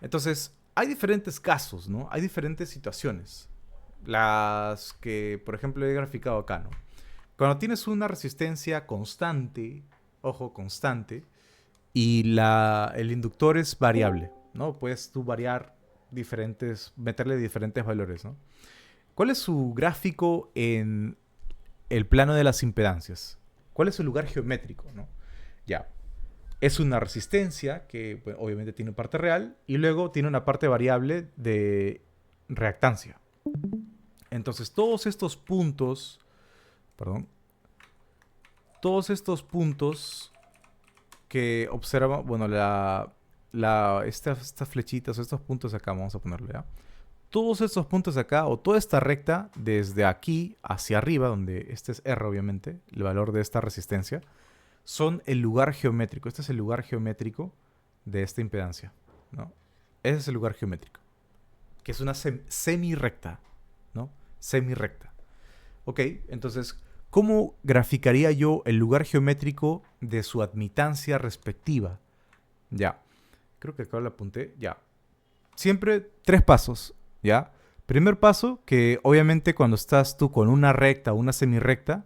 Entonces, hay diferentes casos, ¿no? Hay diferentes situaciones. Las que, por ejemplo, he graficado acá, ¿no? Cuando tienes una resistencia constante, ojo, constante, y el inductor es variable, ¿no? Puedes tú meterle diferentes valores, ¿no? ¿Cuál es su gráfico en el plano de las impedancias? ¿Cuál es su lugar geométrico, no? Ya. Es una resistencia que pues, obviamente tiene parte real y luego tiene una parte variable de reactancia. Entonces, perdón, todos estos puntos que observa, bueno, estas flechitas, estos puntos acá, vamos a ponerlo ya. Todos estos puntos acá, o toda esta recta, desde aquí hacia arriba, donde este es R, obviamente, el valor de esta resistencia, son el lugar geométrico. Este es el lugar geométrico de esta impedancia, ¿no? Ese es el lugar geométrico, que es una semi-recta, ¿no? Semi-recta. Ok, entonces, ¿cómo graficaría yo el lugar geométrico de su admitancia respectiva? Ya, creo que acá lo apunté, ya. Siempre 3 pasos, ¿ya? Primer paso, que obviamente cuando estás tú con una recta o una semirecta,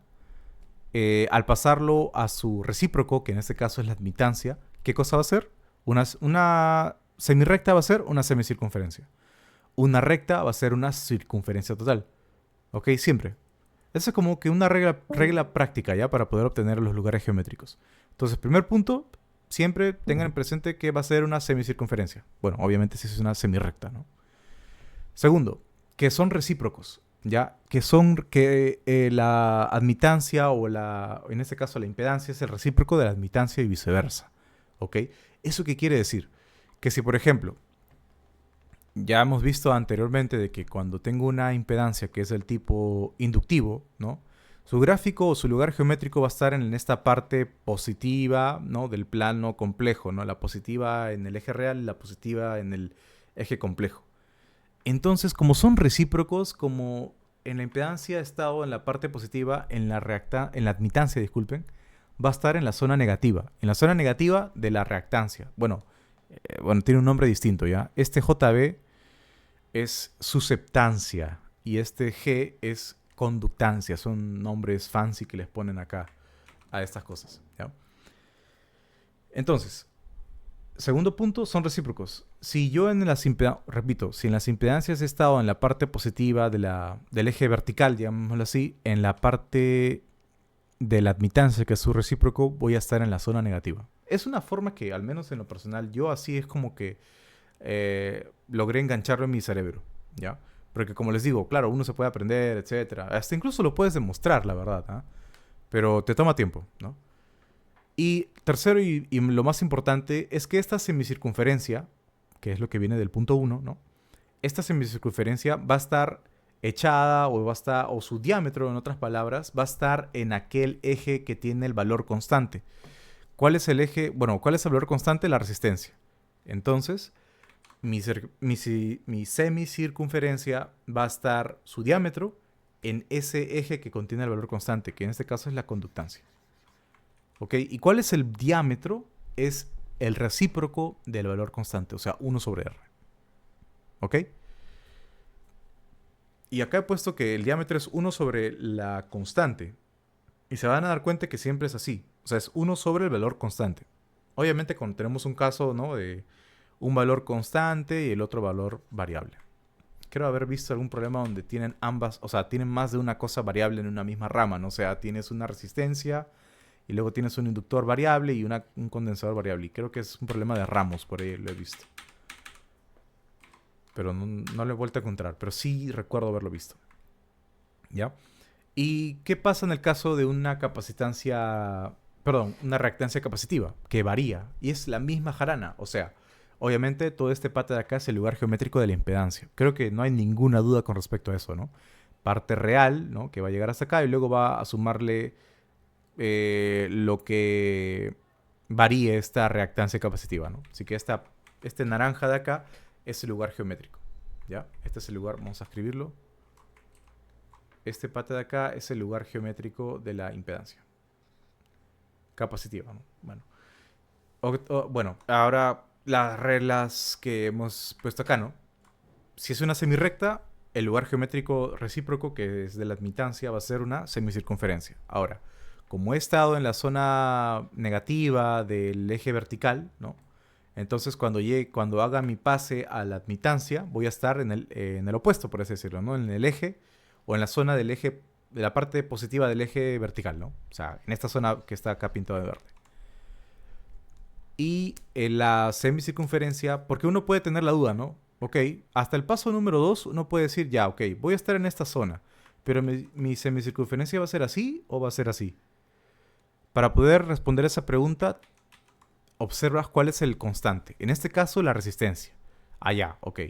al pasarlo a su recíproco, que en este caso es la admitancia, ¿qué cosa va a ser? Una semirecta va a ser una semicircunferencia. Una recta va a ser una circunferencia total. ¿Ok? Siempre. Esa es como que una regla práctica, ¿ya? Para poder obtener los lugares geométricos. Entonces, primer punto, siempre tengan presente que va a ser una semicircunferencia. Bueno, obviamente si es una semirecta, ¿no? Segundo, que son recíprocos, ¿ya? Que la admitancia en este caso la impedancia es el recíproco de la admitancia y viceversa, ¿ok? ¿Eso qué quiere decir? Que si, por ejemplo, ya hemos visto anteriormente de que cuando tengo una impedancia que es del tipo inductivo, ¿no? Su gráfico o su lugar geométrico va a estar en esta parte positiva, ¿no? Del plano complejo, ¿no? La positiva en el eje real y la positiva en el eje complejo. Entonces, como son recíprocos, como en la impedancia ha estado en la parte positiva, en la admitancia, disculpen, va a estar en la zona negativa. En la zona negativa de la reactancia. Bueno, tiene un nombre distinto, ¿ya? Este JB es susceptancia y este G es conductancia. Son nombres fancy que les ponen acá a estas cosas, ¿ya? Entonces, segundo punto, son recíprocos. Si yo repito, si en las impedancias he estado en la parte positiva del eje vertical, digámoslo así, en la parte de la admitancia, que es su recíproco, voy a estar en la zona negativa. Es una forma que, al menos en lo personal, yo así es como que logré engancharlo en mi cerebro, ¿ya? Porque como les digo, claro, uno se puede aprender, etcétera. Hasta incluso lo puedes demostrar, la verdad, ¿eh? pero te toma tiempo, ¿no? Y tercero y lo más importante es que esta semicircunferencia, que es lo que viene del punto uno, ¿no? Esta semicircunferencia va a estar echada o va a estar, o su diámetro, en otras palabras, va a estar en aquel eje que tiene el valor constante. ¿Cuál es el eje? Bueno, ¿cuál es el valor constante? La resistencia. Entonces, mi semicircunferencia va a estar su diámetro en ese eje que contiene el valor constante, que en este caso es la conductancia. ¿Ok? ¿Y cuál es el diámetro? Es el recíproco del valor constante, o sea, 1 sobre r. ¿Ok? Y acá he puesto que el diámetro es 1 sobre la constante. Y se van a dar cuenta que siempre es así. O sea, es 1 sobre el valor constante. Obviamente cuando tenemos un caso, ¿no?, de un valor constante y el otro valor variable. Quiero haber visto algún problema donde tienen ambas, o sea, tienen más de una cosa variable en una misma rama, ¿no? O sea, tienes una resistencia y luego tienes un inductor variable y un condensador variable. Y creo que es un problema de ramos, por ahí lo he visto. Pero no lo he vuelto a encontrar, pero sí recuerdo haberlo visto. ¿Ya? ¿Y qué pasa en el caso de una capacitancia, perdón, una reactancia capacitiva? Que varía y es la misma jarana. O sea, obviamente todo este pata de acá es el lugar geométrico de la impedancia. Creo que no hay ninguna duda con respecto a eso, ¿no? Parte real, ¿no?, que va a llegar hasta acá y luego va a sumarle lo que varíe esta reactancia capacitiva, ¿no? Así que este naranja de acá es el lugar geométrico, ¿ya? Este es el lugar, vamos a escribirlo. Este pata de acá es el lugar geométrico de la impedancia capacitiva, ¿no? Bueno, ahora las reglas que hemos puesto acá, ¿no? Si es una semirrecta, el lugar geométrico recíproco, que es de la admitancia, va a ser una semicircunferencia. Ahora, como he estado en la zona negativa del eje vertical, ¿no? Entonces cuando haga mi pase a la admitancia, voy a estar en el opuesto, por así decirlo, ¿no? En el eje o en la zona del eje, de la parte positiva del eje vertical, ¿no? O sea, en esta zona que está acá pintado de verde. Y en la semicircunferencia, porque uno puede tener la duda, ¿no? Ok, hasta el paso número 2 uno puede decir, ya, ok, voy a estar en esta zona, pero mi semicircunferencia va a ser así o va a ser así. Para poder responder esa pregunta, observas cuál es el constante. En este caso, la resistencia. Ah, ya, ok.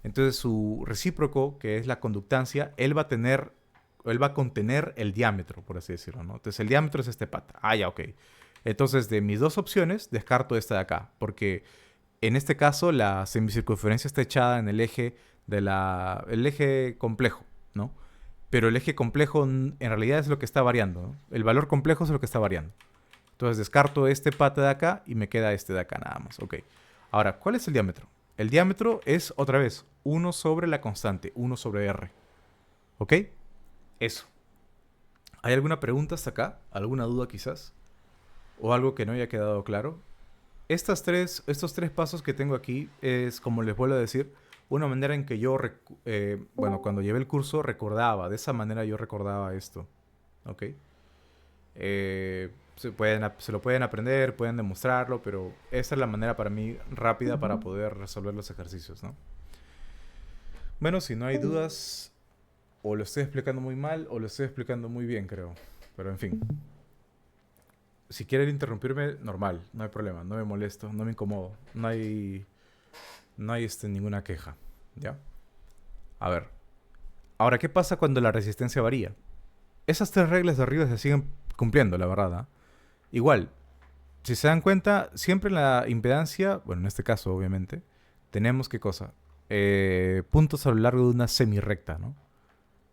Entonces su recíproco, que es la conductancia, él va a contener el diámetro, por así decirlo, ¿no? Entonces el diámetro es este pata. Ah, ya, ok. Entonces de mis dos opciones, descarto esta de acá, porque en este caso la semicircunferencia está echada en el eje el eje complejo, ¿no? Pero el eje complejo en realidad es lo que está variando, ¿no? El valor complejo es lo que está variando. Entonces descarto este pata de acá y me queda este de acá nada más. Ok. Ahora, ¿cuál es el diámetro? El diámetro es, otra vez, 1 sobre la constante, 1 sobre r. ¿Ok? Eso. ¿Hay alguna pregunta hasta acá? ¿Alguna duda quizás? ¿O algo que no haya quedado claro? Estos tres pasos que tengo aquí es, como les vuelvo a decir, una manera en que yo, bueno, cuando llevé el curso recordaba, de esa manera yo recordaba esto. ¿Ok? Se lo pueden aprender, pueden demostrarlo, pero esa es la manera para mí rápida para Ujú. poder resolver los ejercicios, ¿no? Bueno, si no hay dudas, o lo estoy explicando muy mal o lo estoy explicando muy bien, creo. Pero en fin, si quieren interrumpirme, normal, no hay problema, no me molesto, no me incomodo, no hay ninguna queja, ¿ya? A ver, ahora, ¿qué pasa cuando la resistencia varía? Esas tres reglas de arriba se siguen cumpliendo, la verdad, ¿ah? Igual, si se dan cuenta, siempre en la impedancia, bueno, en este caso, obviamente, tenemos qué cosa? Puntos a lo largo de una semirrecta, ¿no?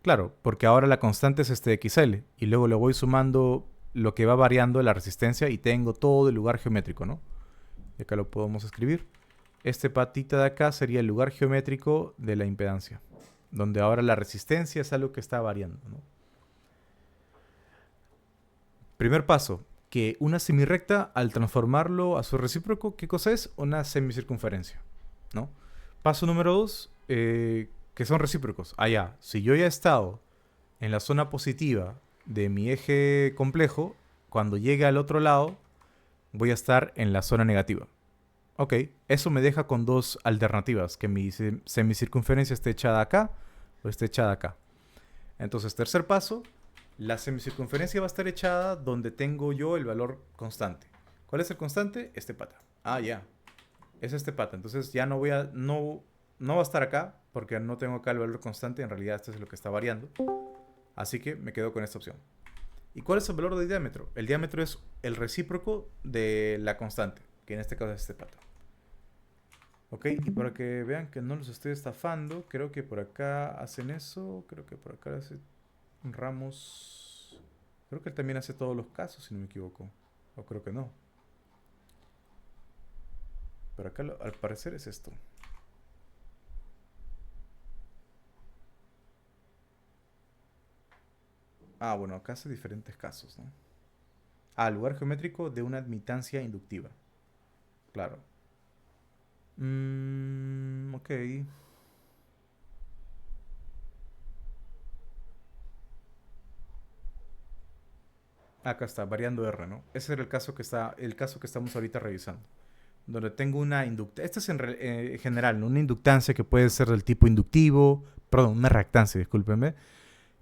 Claro, porque ahora la constante es este XL y luego le voy sumando lo que va variando la resistencia y tengo todo el lugar geométrico, ¿no? Y acá lo podemos escribir. Este patita de acá sería el lugar geométrico de la impedancia, donde ahora la resistencia es algo que está variando, ¿no? Primer paso, que una semirrecta, al transformarlo a su recíproco, ¿qué cosa es? Una semicircunferencia, ¿no? Paso número 2, que son recíprocos. Ah, ya, si yo ya he estado en la zona positiva de mi eje complejo, cuando llegue al otro lado, voy a estar en la zona negativa. Ok, eso me deja con dos alternativas, que mi semicircunferencia esté echada acá o esté echada acá. Entonces, tercer paso, La semicircunferencia va a estar echada donde tengo yo el valor constante. ¿Cuál es el constante? Este pata. Ah, ya. Es este pata. Entonces ya no va a estar acá porque no tengo acá el valor constante. En realidad este es lo que está variando. Así que me quedo con esta opción. ¿Y cuál es el valor del diámetro? El diámetro es el recíproco de la constante, que en este caso es este pata. Ok, y para que vean que no los estoy estafando, creo que por acá hacen eso. Creo que por acá hace Ramos. Creo que él también hace todos los casos, si no me equivoco. O creo que no. Pero acá al parecer es esto. Ah, bueno, acá hace diferentes casos, ¿no? Ah, lugar geométrico de una admitancia inductiva. Claro. Ok. Acá está, variando R, ¿no? Ese era el caso que estamos ahorita revisando. Donde tengo una inductancia. Esta es en general, ¿no? Una inductancia que puede ser del tipo inductivo. Perdón, una reactancia, discúlpenme.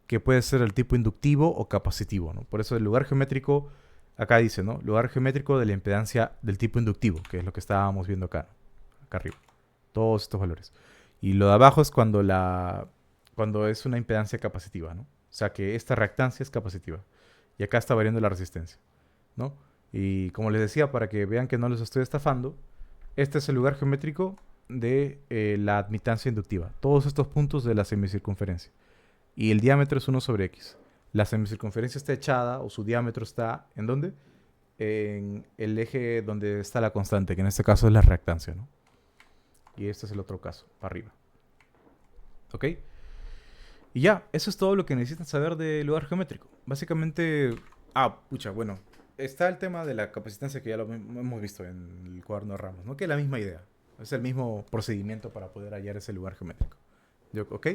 Que puede ser del tipo inductivo o capacitivo, ¿no? Por eso el lugar geométrico, acá dice, ¿no? Lugar geométrico de la impedancia del tipo inductivo, que es lo que estábamos viendo acá, acá arriba. Todos estos valores. Y lo de abajo es cuando es una impedancia capacitiva, ¿no? O sea que esta reactancia es capacitiva. Y acá está variando la resistencia, ¿no? Y como les decía, para que vean que no los estoy estafando, este es el lugar geométrico de la admitancia inductiva. Todos estos puntos de la semicircunferencia. Y el diámetro es 1/x. La semicircunferencia está echada o su diámetro está ¿en dónde? En el eje donde está la constante, que en este caso es la reactancia, ¿no? Y este es el otro caso, para arriba. ¿Ok? Y ya, eso es todo lo que necesitan saber del lugar geométrico. Básicamente, pucha, bueno, está el tema de la capacitancia que ya lo hemos visto en el cuaderno de Ramos, ¿no? Que es la misma idea. Es el mismo procedimiento para poder hallar ese lugar geométrico. ¿Ok?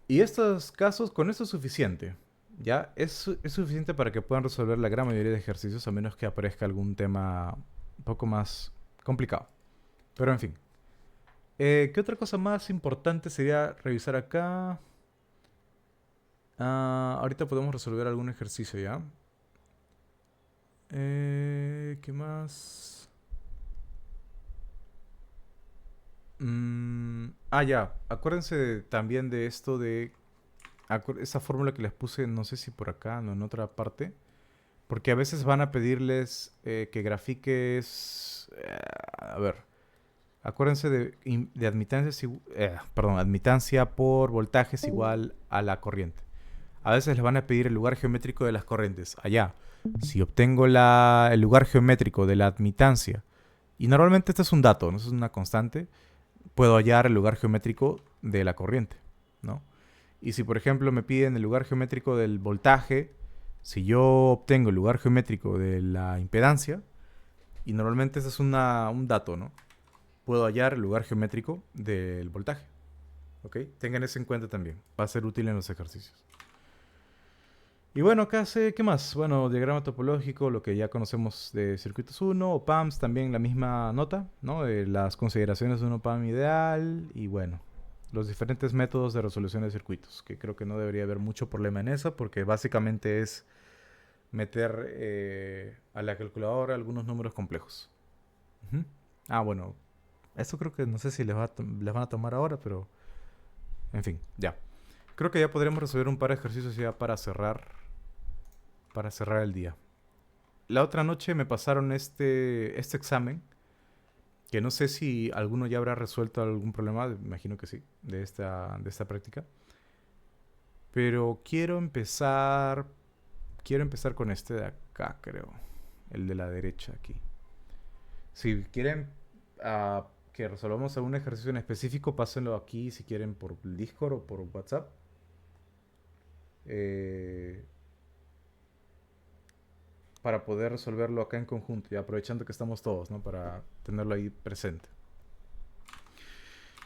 Y estos casos, con esto es suficiente. ¿Ya? Es suficiente para que puedan resolver la gran mayoría de ejercicios, a menos que aparezca algún tema un poco más complicado. Pero en fin. ¿Qué otra cosa más importante sería revisar acá? Ahorita podemos resolver algún ejercicio, ¿ya? ¿Qué más? Ya. Acuérdense también de esto de esa fórmula que les puse, no sé si por acá o en otra parte. Porque a veces van a pedirles que grafiques. A ver. Acuérdense de admitancia, admitancia por voltaje es igual a la corriente. A veces les van a pedir el lugar geométrico de las corrientes. Allá. Si obtengo el lugar geométrico de la admitancia, y normalmente este es un dato, no es una constante, puedo hallar el lugar geométrico de la corriente, ¿no? Y si por ejemplo me piden el lugar geométrico del voltaje, si yo obtengo el lugar geométrico de la impedancia, y normalmente ese es un dato, ¿no? Puedo hallar el lugar geométrico del voltaje. ¿Ok? Tengan eso en cuenta también. Va a ser útil en los ejercicios. Y bueno, acá sé, ¿qué más? Bueno, diagrama topológico, lo que ya conocemos de circuitos 1, OPAMs, también la misma nota, ¿no? De las consideraciones de un OPAM ideal y bueno, los diferentes métodos de resolución de circuitos, que creo que no debería haber mucho problema en eso, porque básicamente es meter a la calculadora algunos números complejos. Ujú. Bueno, esto creo que no sé si les van a tomar ahora, pero en fin, ya. Creo que ya podremos resolver un par de ejercicios ya para cerrar el día. La otra noche me pasaron este examen, que no sé si alguno ya habrá resuelto algún problema, me imagino que sí, de esta práctica. Pero quiero empezar con este de acá, creo. El de la derecha aquí. Si quieren que resolvamos algún ejercicio en específico, pásenlo aquí si quieren por Discord o por WhatsApp. Eh, para poder resolverlo acá en conjunto y aprovechando que estamos todos, ¿no? Para tenerlo ahí presente.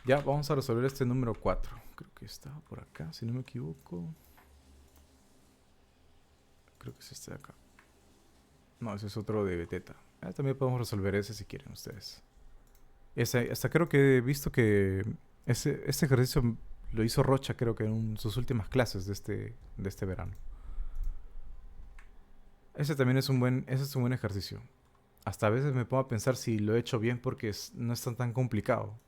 Ya, vamos a resolver este número 4. Creo que estaba por acá, si no me equivoco. Creo que es este de acá. No, ese es otro de Beteta. También podemos resolver ese si quieren ustedes. Hasta creo que he visto que este ejercicio lo hizo Rocha, creo que en sus últimas clases de este verano. Ese es un buen ejercicio. Hasta a veces me pongo a pensar si lo he hecho bien porque no es tan complicado.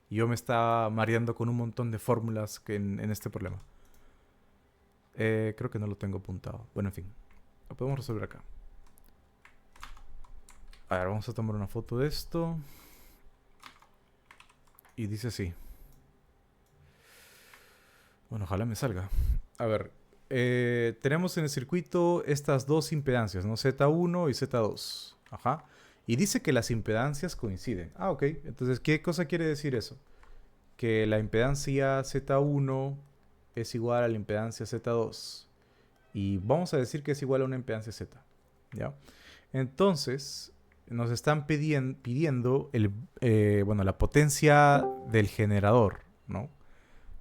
Yo me estaba mareando con un montón de fórmulas en este problema. Creo que no lo tengo apuntado. Bueno, en fin. Lo podemos resolver acá. A ver, vamos a tomar una foto de esto. Y dice así. Bueno, ojalá me salga. A ver. Tenemos en el circuito estas dos impedancias, ¿no? Z1 y Z2. Ajá. Y dice que las impedancias coinciden. Ah, ok. Entonces, ¿qué cosa quiere decir eso? Que la impedancia Z1 es igual a la impedancia Z2. Y vamos a decir que es igual a una impedancia Z. ¿Ya? Entonces, nos están pidiendo bueno, la potencia del generador, ¿no?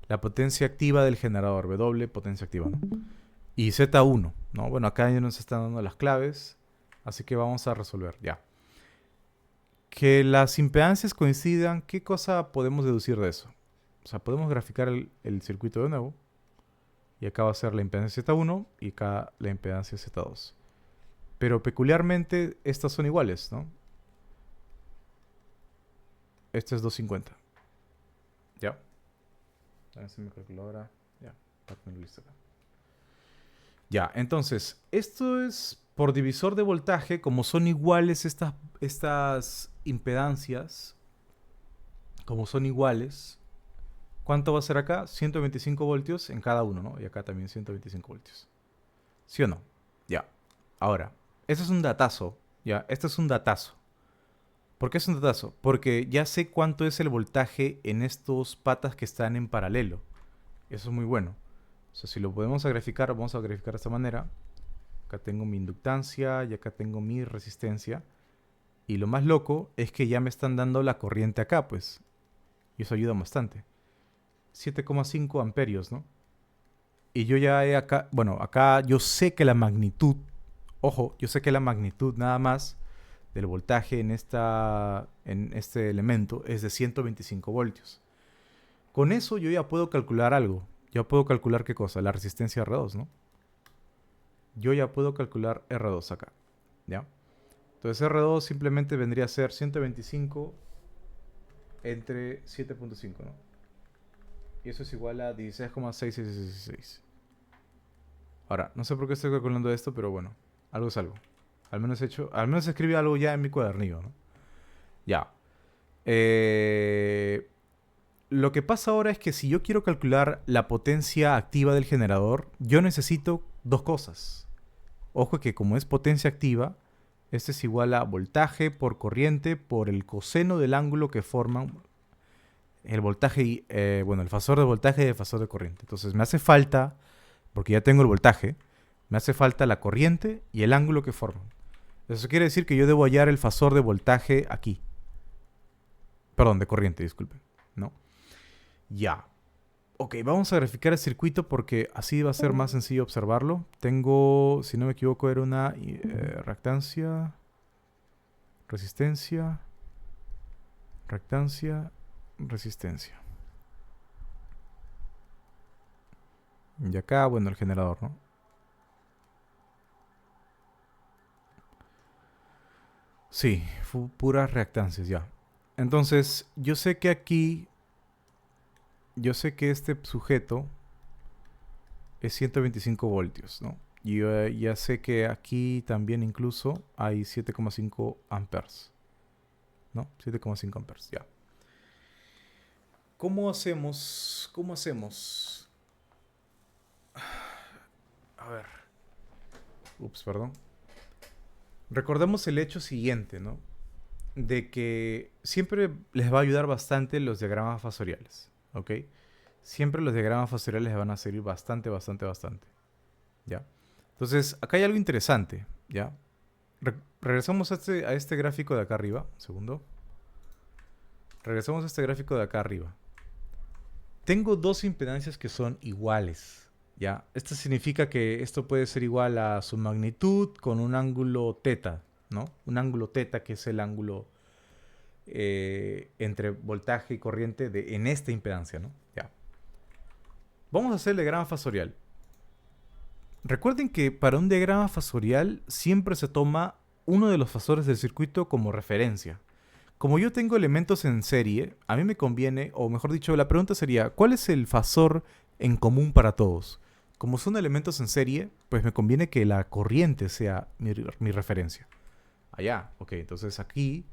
La potencia activa del generador, W, potencia activa, ¿no? Y Z1, ¿no? Bueno, acá ya nos están dando las claves, así que vamos a resolver, ya. Que las impedancias coincidan, ¿qué cosa podemos deducir de eso? O sea, podemos graficar el circuito de nuevo. Y acá va a ser la impedancia Z1 y acá la impedancia Z2. Pero peculiarmente estas son iguales, ¿no? Este es 250. ¿Ya? A ver si mi calculadora. Ya, para tenerlo listo acá. Ya, entonces, esto es por divisor de voltaje, como son iguales estas impedancias, como son iguales, ¿cuánto va a ser acá? 125 voltios en cada uno, ¿no? Y acá también 125 voltios. ¿Sí o no? Ya. Ahora, este es un datazo, ¿ya? Este es un datazo. ¿Por qué es un datazo? Porque ya sé cuánto es el voltaje en estos patas que están en paralelo. Eso es muy bueno. O sea, si lo podemos graficar, vamos a graficar de esta manera. Acá tengo mi inductancia y acá tengo mi resistencia. Y lo más loco es que ya me están dando la corriente acá, pues. Y eso ayuda bastante. 7,5 amperios, ¿no? Y yo ya he acá, bueno, acá yo sé que la magnitud, ojo, yo sé que la magnitud nada más del voltaje en este elemento es de 125 voltios. Con eso yo ya puedo calcular algo. Ya puedo calcular qué cosa, la resistencia R2, ¿no? Yo ya puedo calcular R2 acá, ¿ya? Entonces R2 simplemente vendría a ser 125 entre 7,5, ¿no? Y eso es igual a 16,6666. Ahora, no sé por qué estoy calculando esto, pero bueno, algo es algo. Al menos escribí algo ya en mi cuadernillo, ¿no? Ya. Eh, lo que pasa ahora es que si yo quiero calcular la potencia activa del generador, yo necesito dos cosas. Ojo que como es potencia activa, este es igual a voltaje por corriente por el coseno del ángulo que forman el voltaje y, bueno, el fasor de voltaje y el fasor de corriente. Entonces me hace falta, porque ya tengo el voltaje, me hace falta la corriente y el ángulo que forman. Eso quiere decir que yo debo hallar el fasor de voltaje aquí. Perdón, de corriente, disculpen. ¿No? Ya. Ok, vamos a graficar el circuito porque así va a ser más sencillo observarlo. Tengo, si no me equivoco, era una reactancia, resistencia, reactancia, resistencia. Y acá, bueno, el generador, ¿no? Sí, puras reactancias, ya. Entonces, yo sé que aquí, yo sé que este sujeto es 125 voltios, ¿no? Y yo ya sé que aquí también incluso hay 7,5 amperes, ¿no? 7,5 amperes, ya. ¿Cómo hacemos? ¿Cómo hacemos? A ver. Ups, perdón. Recordemos el hecho siguiente, ¿no? De que siempre les va a ayudar bastante los diagramas fasoriales, ¿ok? Siempre los diagramas fasoriales les van a servir bastante, bastante, bastante, ¿ya? Entonces, acá hay algo interesante, ¿ya? Regresamos a este gráfico de acá arriba, un segundo. Regresamos a este gráfico de acá arriba. Tengo dos impedancias que son iguales, ¿ya? Esto significa que esto puede ser igual a su magnitud con un ángulo teta, ¿no? Un ángulo teta que es el ángulo entre voltaje y corriente en esta impedancia, ¿no? Ya. Vamos a hacer el diagrama fasorial. Recuerden que para un diagrama fasorial siempre se toma uno de los fasores del circuito como referencia. Como yo tengo elementos en serie, a mí me conviene, o mejor dicho, la pregunta sería, ¿cuál es el fasor en común para todos? Como son elementos en serie, pues me conviene que la corriente sea mi referencia. Allá, ok, entonces aquí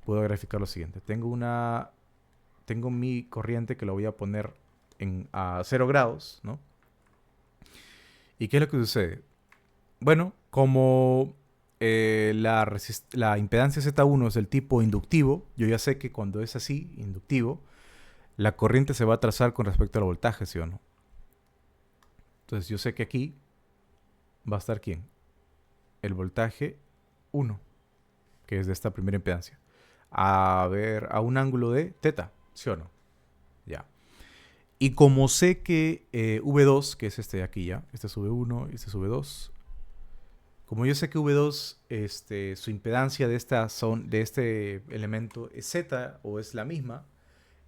puedo graficar lo siguiente. Tengo mi corriente que la voy a poner a 0 grados, ¿no? ¿Y qué es lo que sucede? Bueno, como la impedancia Z1 es del tipo inductivo, yo ya sé que cuando es así, inductivo, la corriente se va a trazar con respecto al voltaje, ¿sí o no? Entonces yo sé que aquí va a estar ¿quién? El voltaje 1, que es de esta primera impedancia. A ver, a un ángulo de teta, ¿sí o no? Ya. Y como sé que V2, que es este de aquí ya, este es V1 y este es V2, como yo sé que V2, su impedancia de este elemento es Z o es la misma,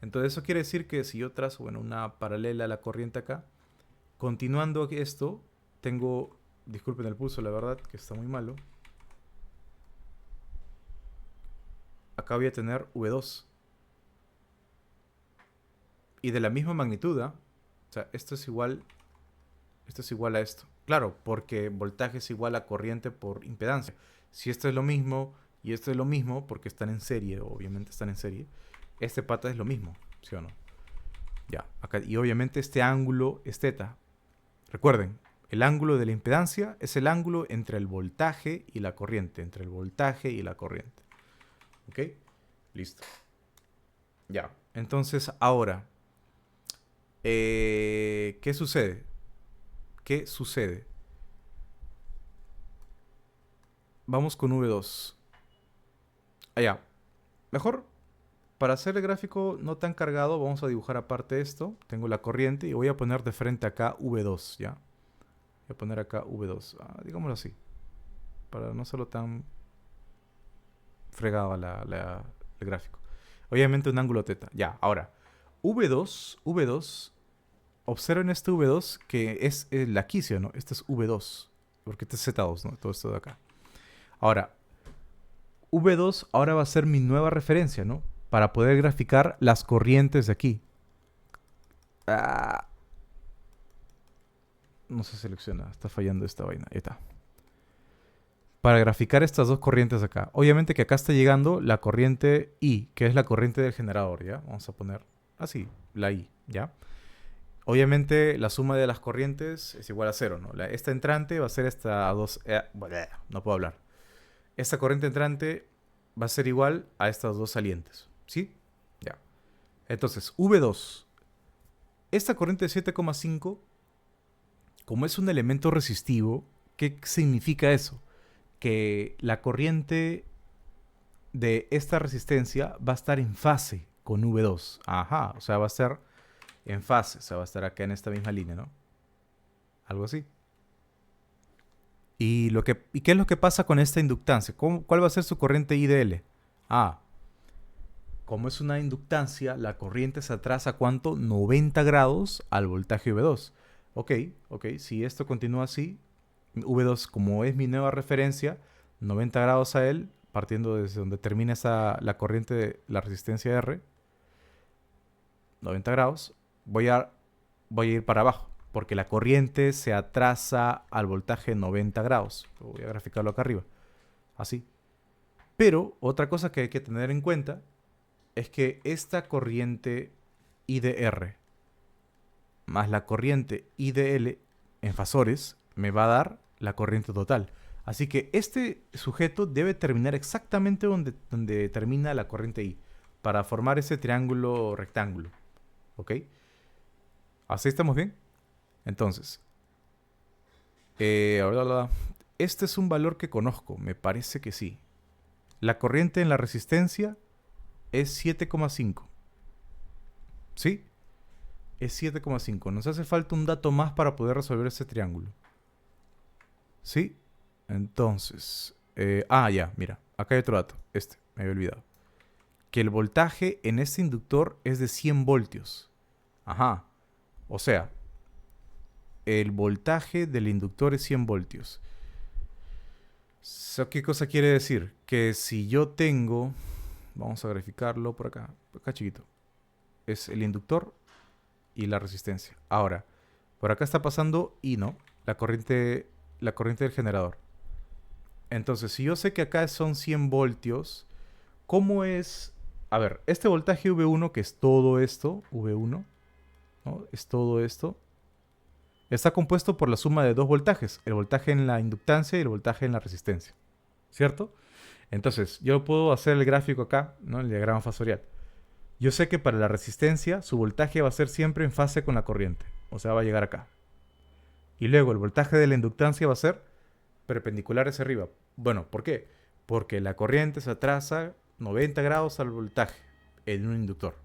entonces eso quiere decir que si yo trazo, bueno, una paralela a la corriente acá, continuando esto, tengo, disculpen el pulso, la verdad, que está muy malo. Acá voy a tener V2. Y de la misma magnitud, ¿eh? O sea, esto es igual a esto. Claro, porque voltaje es igual a corriente por impedancia. Si esto es lo mismo y esto es lo mismo, porque están en serie, obviamente están en serie, este pata es lo mismo, ¿sí o no? Ya, acá, y obviamente este ángulo es teta. Recuerden, el ángulo de la impedancia es el ángulo entre el voltaje y la corriente, entre el voltaje y la corriente. ¿Ok? Listo. Ya, entonces ahora, ¿qué sucede? ¿Qué sucede? Vamos con V2. Allá. Mejor, para hacer el gráfico no tan cargado, vamos a dibujar aparte esto. Tengo la corriente y voy a poner de frente acá V2, ¿ya? Voy a poner acá V2, digámoslo así, para no hacerlo tan fregado el gráfico. Obviamente un ángulo teta. Ya, ahora, V2, observen este V2 que es el quicio, ¿no? Este es V2, porque este es Z2, ¿no? Todo esto de acá. Ahora, V2 ahora va a ser mi nueva referencia, ¿no? Para poder graficar las corrientes de aquí. Ah, no se selecciona, está fallando esta vaina. Ahí está. Para graficar estas dos corrientes acá. Obviamente que acá está llegando la corriente I, que es la corriente del generador, ¿ya? Vamos a poner así, la I, ¿ya? Obviamente la suma de las corrientes es igual a 0, ¿no? Esta entrante va a ser esta a 2... no puedo hablar. Esta corriente entrante va a ser igual a estas dos salientes, ¿sí? Ya. Entonces, V2. Esta corriente de 7,5, como es un elemento resistivo, ¿qué significa eso? Que la corriente de esta resistencia va a estar en fase con V2. Ajá, o sea, va a estar en fase, o sea, va a estar acá en esta misma línea, ¿no? Algo así. ¿Y qué es lo que pasa con esta inductancia? ¿Cuál va a ser su corriente IDL? Ah, como es una inductancia, la corriente se atrasa ¿cuánto? 90 grados al voltaje V2. Ok, si esto continúa así, V2 como es mi nueva referencia, 90 grados a él, partiendo desde donde termina la corriente de la resistencia R, 90 grados, voy a ir para abajo, porque la corriente se atrasa al voltaje 90 grados. Voy a graficarlo acá arriba, así. Pero otra cosa que hay que tener en cuenta es que esta corriente IDR más la corriente IDL en fasores me va a dar la corriente total. Así que este sujeto debe terminar exactamente donde termina la corriente I para formar ese triángulo rectángulo. ¿Ok? ¿Así estamos bien? Entonces, este es un valor que conozco, me parece que sí. La corriente en la resistencia es 7,5. ¿Sí? Es 7,5. Nos hace falta un dato más para poder resolver ese triángulo. ¿Sí? Entonces, ya, mira, acá hay otro dato. Me había olvidado. Que el voltaje en este inductor es de 100 voltios. Ajá. O sea, el voltaje del inductor es 100 voltios. ¿Qué cosa quiere decir? Que si yo tengo, vamos a graficarlo por acá chiquito, es el inductor y la resistencia. Ahora, por acá está pasando I, ¿no? La corriente del generador. Entonces, si yo sé que acá son 100 voltios, ¿cómo es? A ver, este voltaje V1, que es todo esto, V1, ¿no? Es todo esto. Está compuesto por la suma de dos voltajes, el voltaje en la inductancia y el voltaje en la resistencia. ¿Cierto? Entonces, yo puedo hacer el gráfico acá, ¿no? El diagrama fasorial. Yo sé que para la resistencia, su voltaje va a ser siempre en fase con la corriente. O sea, va a llegar acá. Y luego el voltaje de la inductancia va a ser perpendicular hacia arriba. Bueno, ¿por qué? Porque la corriente se atrasa 90 grados al voltaje en un inductor.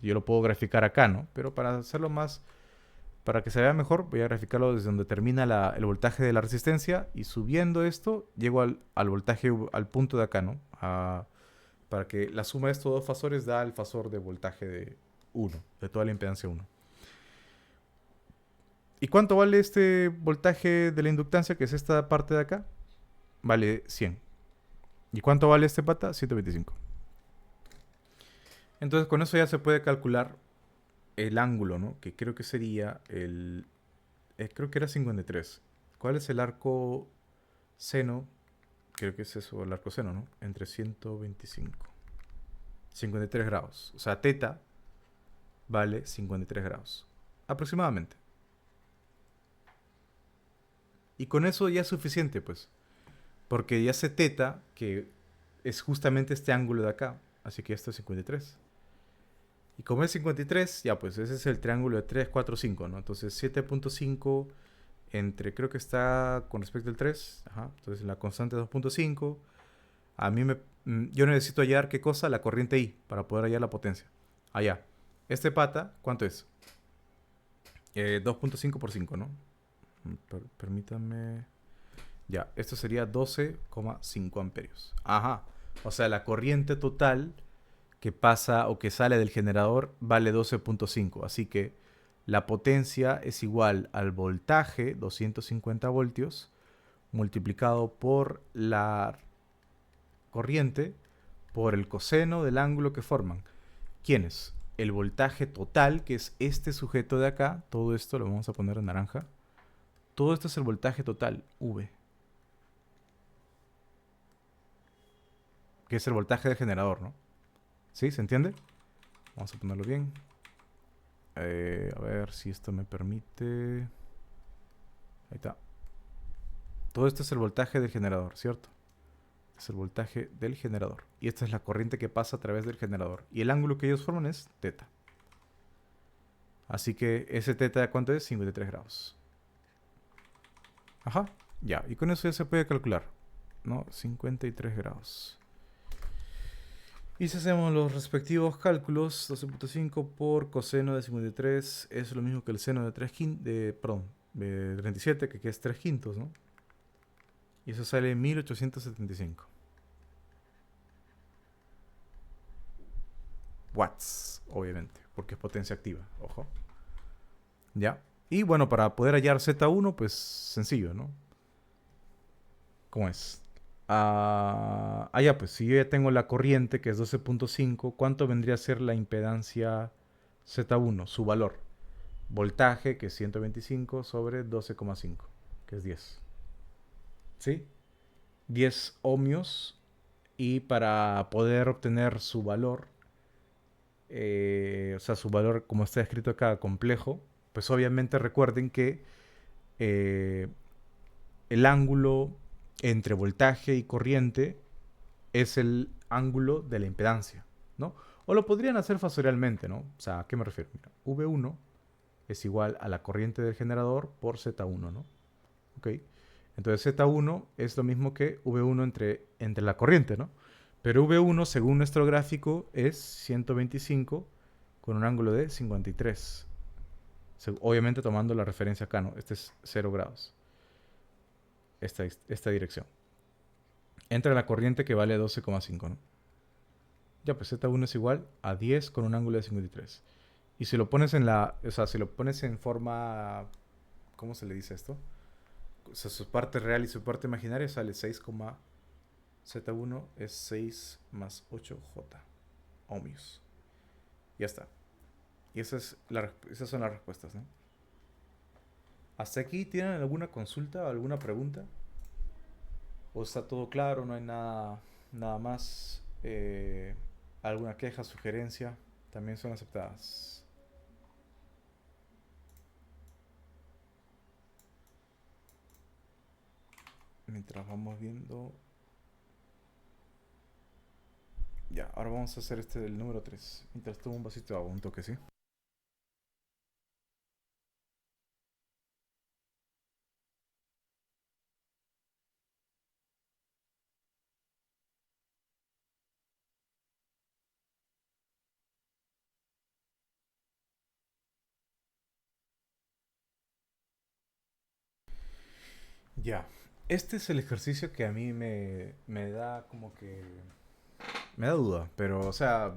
Yo lo puedo graficar acá, ¿no? Pero para hacerlo más, para que se vea mejor, voy a graficarlo desde donde termina el voltaje de la resistencia y subiendo esto, llego al voltaje, al punto de acá, ¿no? Para que la suma de estos dos fasores da el fasor de voltaje de 1, de toda la impedancia 1. ¿Y cuánto vale este voltaje de la inductancia, que es esta parte de acá? Vale 100. ¿Y cuánto vale este pata? 125. Entonces con eso ya se puede calcular el ángulo, ¿no? Que creo que sería creo que era 53. ¿Cuál es el arco seno? Creo que es eso, el arco seno, ¿no? Entre 125. 53 grados. O sea, teta vale 53 grados. Aproximadamente. Y con eso ya es suficiente, pues. Porque ya sé teta, que es justamente este ángulo de acá. Así que esto es 53. Y como es 53, ya pues ese es el triángulo de 3, 4, 5, ¿no? Entonces 7.5 entre, creo que está con respecto al 3. Ajá. Entonces la constante es 2.5. Yo necesito hallar, ¿qué cosa? La corriente I, para poder hallar la potencia. Allá. Este pata, ¿cuánto es? 2.5 por 5, ¿no? Permítame. Ya, esto sería 12,5 amperios. Ajá. O sea, la corriente total que pasa o que sale del generador vale 12.5. Así que la potencia es igual al voltaje, 250 voltios, multiplicado por la corriente, por el coseno del ángulo que forman. ¿Quién es? El voltaje total, que es este sujeto de acá. Todo esto lo vamos a poner en naranja. Todo esto es el voltaje total, V. Que es el voltaje del generador, ¿no? ¿Sí? ¿Se entiende? Vamos a ponerlo bien. A ver si esto me permite. Ahí está. Todo esto es el voltaje del generador, ¿cierto? Es el voltaje del generador. Y esta es la corriente que pasa a través del generador. Y el ángulo que ellos forman es teta. Así que ese teta, ¿cuánto es? 53 grados. Ajá. Ya. Y con eso ya se puede calcular, ¿no? 53 grados. Y si hacemos los respectivos cálculos, 12.5 por coseno de 53 es lo mismo que el seno de 3 de 37, que es 3 quintos, ¿no? Y eso sale 1875 watts, obviamente, porque es potencia activa, ojo. ¿Ya? Y bueno, para poder hallar Z1, pues sencillo, ¿no? ¿Cómo es? Ya, pues si yo ya tengo la corriente, que es 12.5, ¿cuánto vendría a ser la impedancia Z1? Su valor. Voltaje, que es 125, sobre 12,5, que es 10. ¿Sí? 10 ohmios. Y para poder obtener su valor, o sea, su valor como está escrito acá, complejo, pues obviamente recuerden que eh, el ángulo entre voltaje y corriente es el ángulo de la impedancia, ¿no? O lo podrían hacer fasorialmente, ¿no? O sea, ¿a qué me refiero? Mira, V1 es igual a la corriente del generador por Z1, ¿no? ¿Ok? Entonces Z1 es lo mismo que V1 entre la corriente, ¿no? Pero V1, según nuestro gráfico, es 125 con un ángulo de 53. Obviamente tomando la referencia acá, ¿no? Este es 0 grados. Esta dirección. Entra la corriente que vale 12,5, ¿no? Ya, pues Z1 es igual a 10 con un ángulo de 53. Y si lo pones en la... O sea, si lo pones en forma... ¿Cómo se le dice esto? O sea, su parte real y su parte imaginaria sale 6, Z1 es 6 más 8J ohmios. Ya está. Y esas son las respuestas, ¿no? ¿Hasta aquí tienen alguna consulta, alguna pregunta? ¿O está todo claro? ¿No hay nada más? ¿Alguna queja, sugerencia? También son aceptadas. Mientras vamos viendo... Ya, ahora vamos a hacer este del número 3. Mientras tomo un vasito de agua, un toque, ¿sí? Ya. Este es el ejercicio que a mí me da como que... Me da duda, pero, o sea,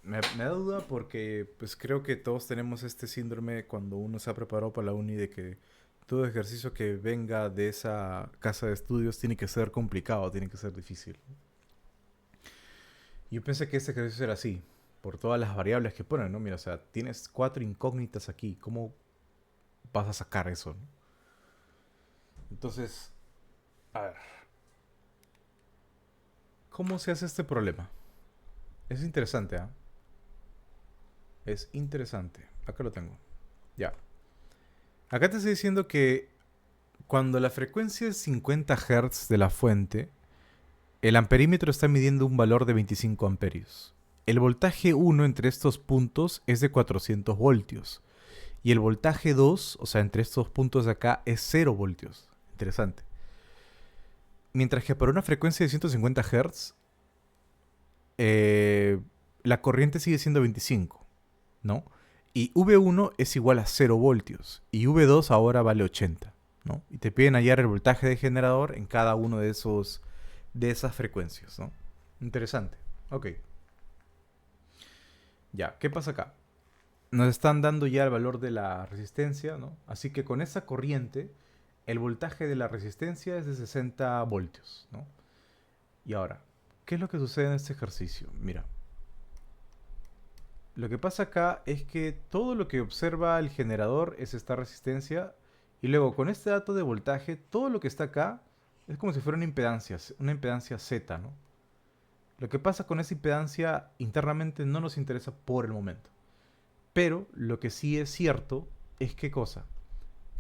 me da duda porque pues creo que todos tenemos este síndrome cuando uno se ha preparado para la uni de que todo ejercicio que venga de esa casa de estudios tiene que ser complicado, tiene que ser difícil. Yo pensé que este ejercicio era así, por todas las variables que ponen, ¿no? Mira, o sea, tienes 4 incógnitas aquí, ¿cómo vas a sacar eso, no? Entonces, a ver, ¿cómo se hace este problema? Es interesante, ¿ah? Es interesante. Acá lo tengo. Ya. Acá te estoy diciendo que cuando la frecuencia es 50 Hz de la fuente, el amperímetro está midiendo un valor de 25 amperios. El voltaje 1 entre estos puntos es de 400 voltios. Y el voltaje 2, o sea, entre estos puntos de acá, es 0 voltios. Interesante. Mientras que para una frecuencia de 150 Hz, eh, la corriente sigue siendo 25, ¿no? Y V1 es igual a 0 voltios. Y V2 ahora vale 80, ¿no? Y te piden hallar el voltaje de generador en cada uno de esas frecuencias, ¿no? Interesante. Ok. Ya, ¿qué pasa acá? Nos están dando ya el valor de la resistencia, ¿no? Así que con esa corriente, el voltaje de la resistencia es de 60 voltios, ¿no? Y ahora, ¿qué es lo que sucede en este ejercicio? Mira, lo que pasa acá es que todo lo que observa el generador es esta resistencia y luego con este dato de voltaje, todo lo que está acá es como si fuera una impedancia Z, ¿no? Lo que pasa con esa impedancia internamente no nos interesa por el momento. Pero lo que sí es cierto es qué cosa,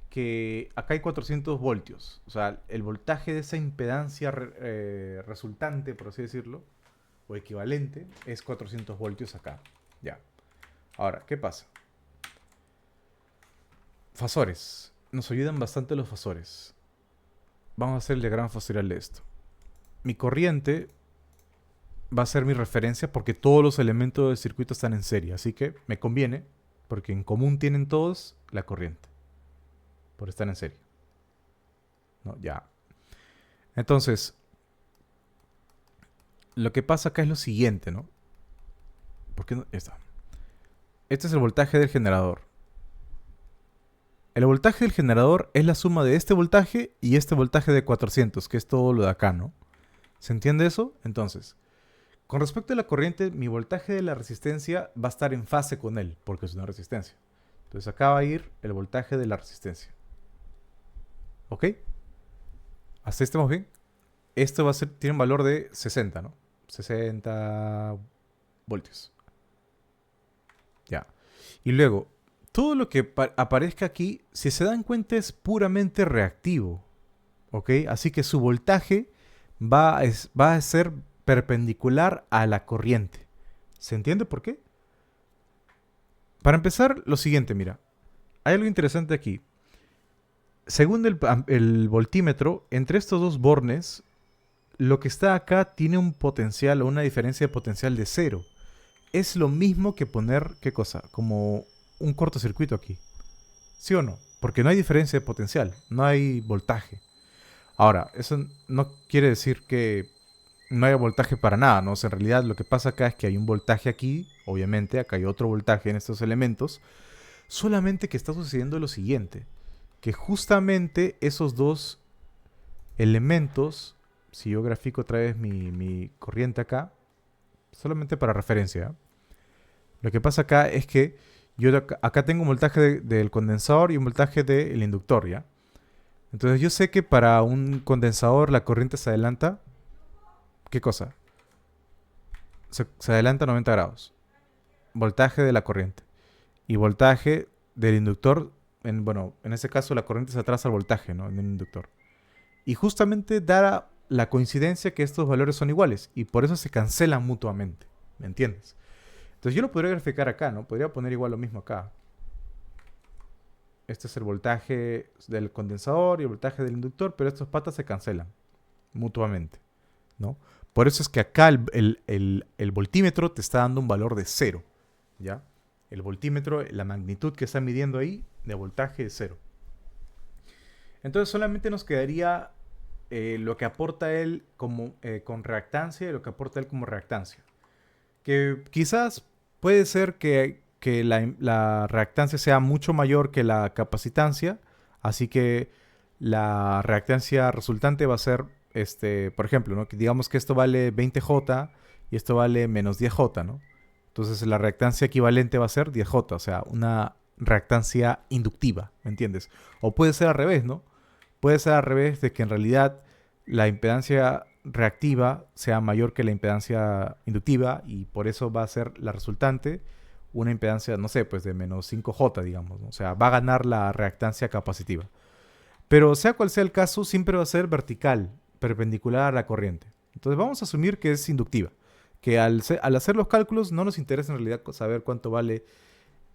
que acá hay 400 voltios. O sea, el voltaje de esa impedancia resultante, por así decirlo, o equivalente, es 400 voltios acá. Ya. Ahora, ¿qué pasa? Fasores. Nos ayudan bastante los fasores. Vamos a hacer el diagrama fasorial de esto. Mi corriente va a ser mi referencia porque todos los elementos del circuito están en serie. Así que me conviene porque en común tienen todos la corriente. Por estar en serie. ¿No? Ya. Entonces, lo que pasa acá es lo siguiente, ¿no? ¿Por qué no? Está. Este es el voltaje del generador. El voltaje del generador es la suma de este voltaje y este voltaje de 400, que es todo lo de acá, ¿no? ¿Se entiende eso? Entonces, con respecto a la corriente, mi voltaje de la resistencia va a estar en fase con él, porque es una resistencia. Entonces acá va a ir el voltaje de la resistencia. ¿Ok? ¿Hasta ahí estamos bien? Esto va a ser, tiene un valor de 60, ¿no? 60 voltios. Ya. Y luego, todo lo que aparezca aquí, si se dan cuenta, es puramente reactivo. ¿Ok? Así que su voltaje va a ser perpendicular a la corriente. ¿Se entiende por qué? Para empezar, lo siguiente, mira. Hay algo interesante aquí. Según el voltímetro, entre estos dos bornes, lo que está acá tiene un potencial o una diferencia de potencial de 0. Es lo mismo que poner, ¿qué cosa? Como un cortocircuito aquí. ¿Sí o no? Porque no hay diferencia de potencial, no hay voltaje. Ahora, eso no quiere decir que no haya voltaje para nada, ¿no? O sea, en realidad lo que pasa acá es que hay un voltaje aquí, obviamente, acá hay otro voltaje en estos elementos, solamente que está sucediendo lo siguiente, que justamente esos dos elementos, si yo grafico otra vez mi corriente acá, solamente para referencia, ¿eh? Lo que pasa acá es que yo acá tengo un voltaje del condensador y un voltaje del inductor, ¿ya? Entonces yo sé que para un condensador la corriente se adelanta, ¿qué cosa? Se adelanta 90 grados. Voltaje de la corriente. Y voltaje del inductor, bueno, en ese caso la corriente se atrasa al voltaje, ¿no? En el inductor. Y justamente da la coincidencia que estos valores son iguales y por eso se cancelan mutuamente. ¿Me entiendes? Entonces yo lo podría graficar acá, ¿no? Podría poner igual lo mismo acá. Este es el voltaje del condensador y el voltaje del inductor, pero estos patas se cancelan mutuamente, ¿no? Por eso es que acá el voltímetro te está dando un valor de cero, ¿ya? El voltímetro, la magnitud que está midiendo ahí de voltaje es cero. Entonces solamente nos quedaría lo que aporta él como, con reactancia y lo que aporta él como reactancia. Que quizás puede ser que la reactancia sea mucho mayor que la capacitancia, así que la reactancia resultante va a ser, por ejemplo, ¿no? Que digamos que esto vale 20J y esto vale menos 10J, ¿no? Entonces la reactancia equivalente va a ser 10J, o sea, una reactancia inductiva, ¿me entiendes? O puede ser al revés, ¿no? Puede ser al revés de que en realidad la impedancia reactiva sea mayor que la impedancia inductiva y por eso va a ser la resultante una impedancia, no sé, pues de menos 5J, digamos, ¿no? O sea, va a ganar la reactancia capacitiva. Pero sea cual sea el caso, siempre va a ser vertical, perpendicular a la corriente. Entonces vamos a asumir que es inductiva, que al hacer los cálculos no nos interesa en realidad saber cuánto vale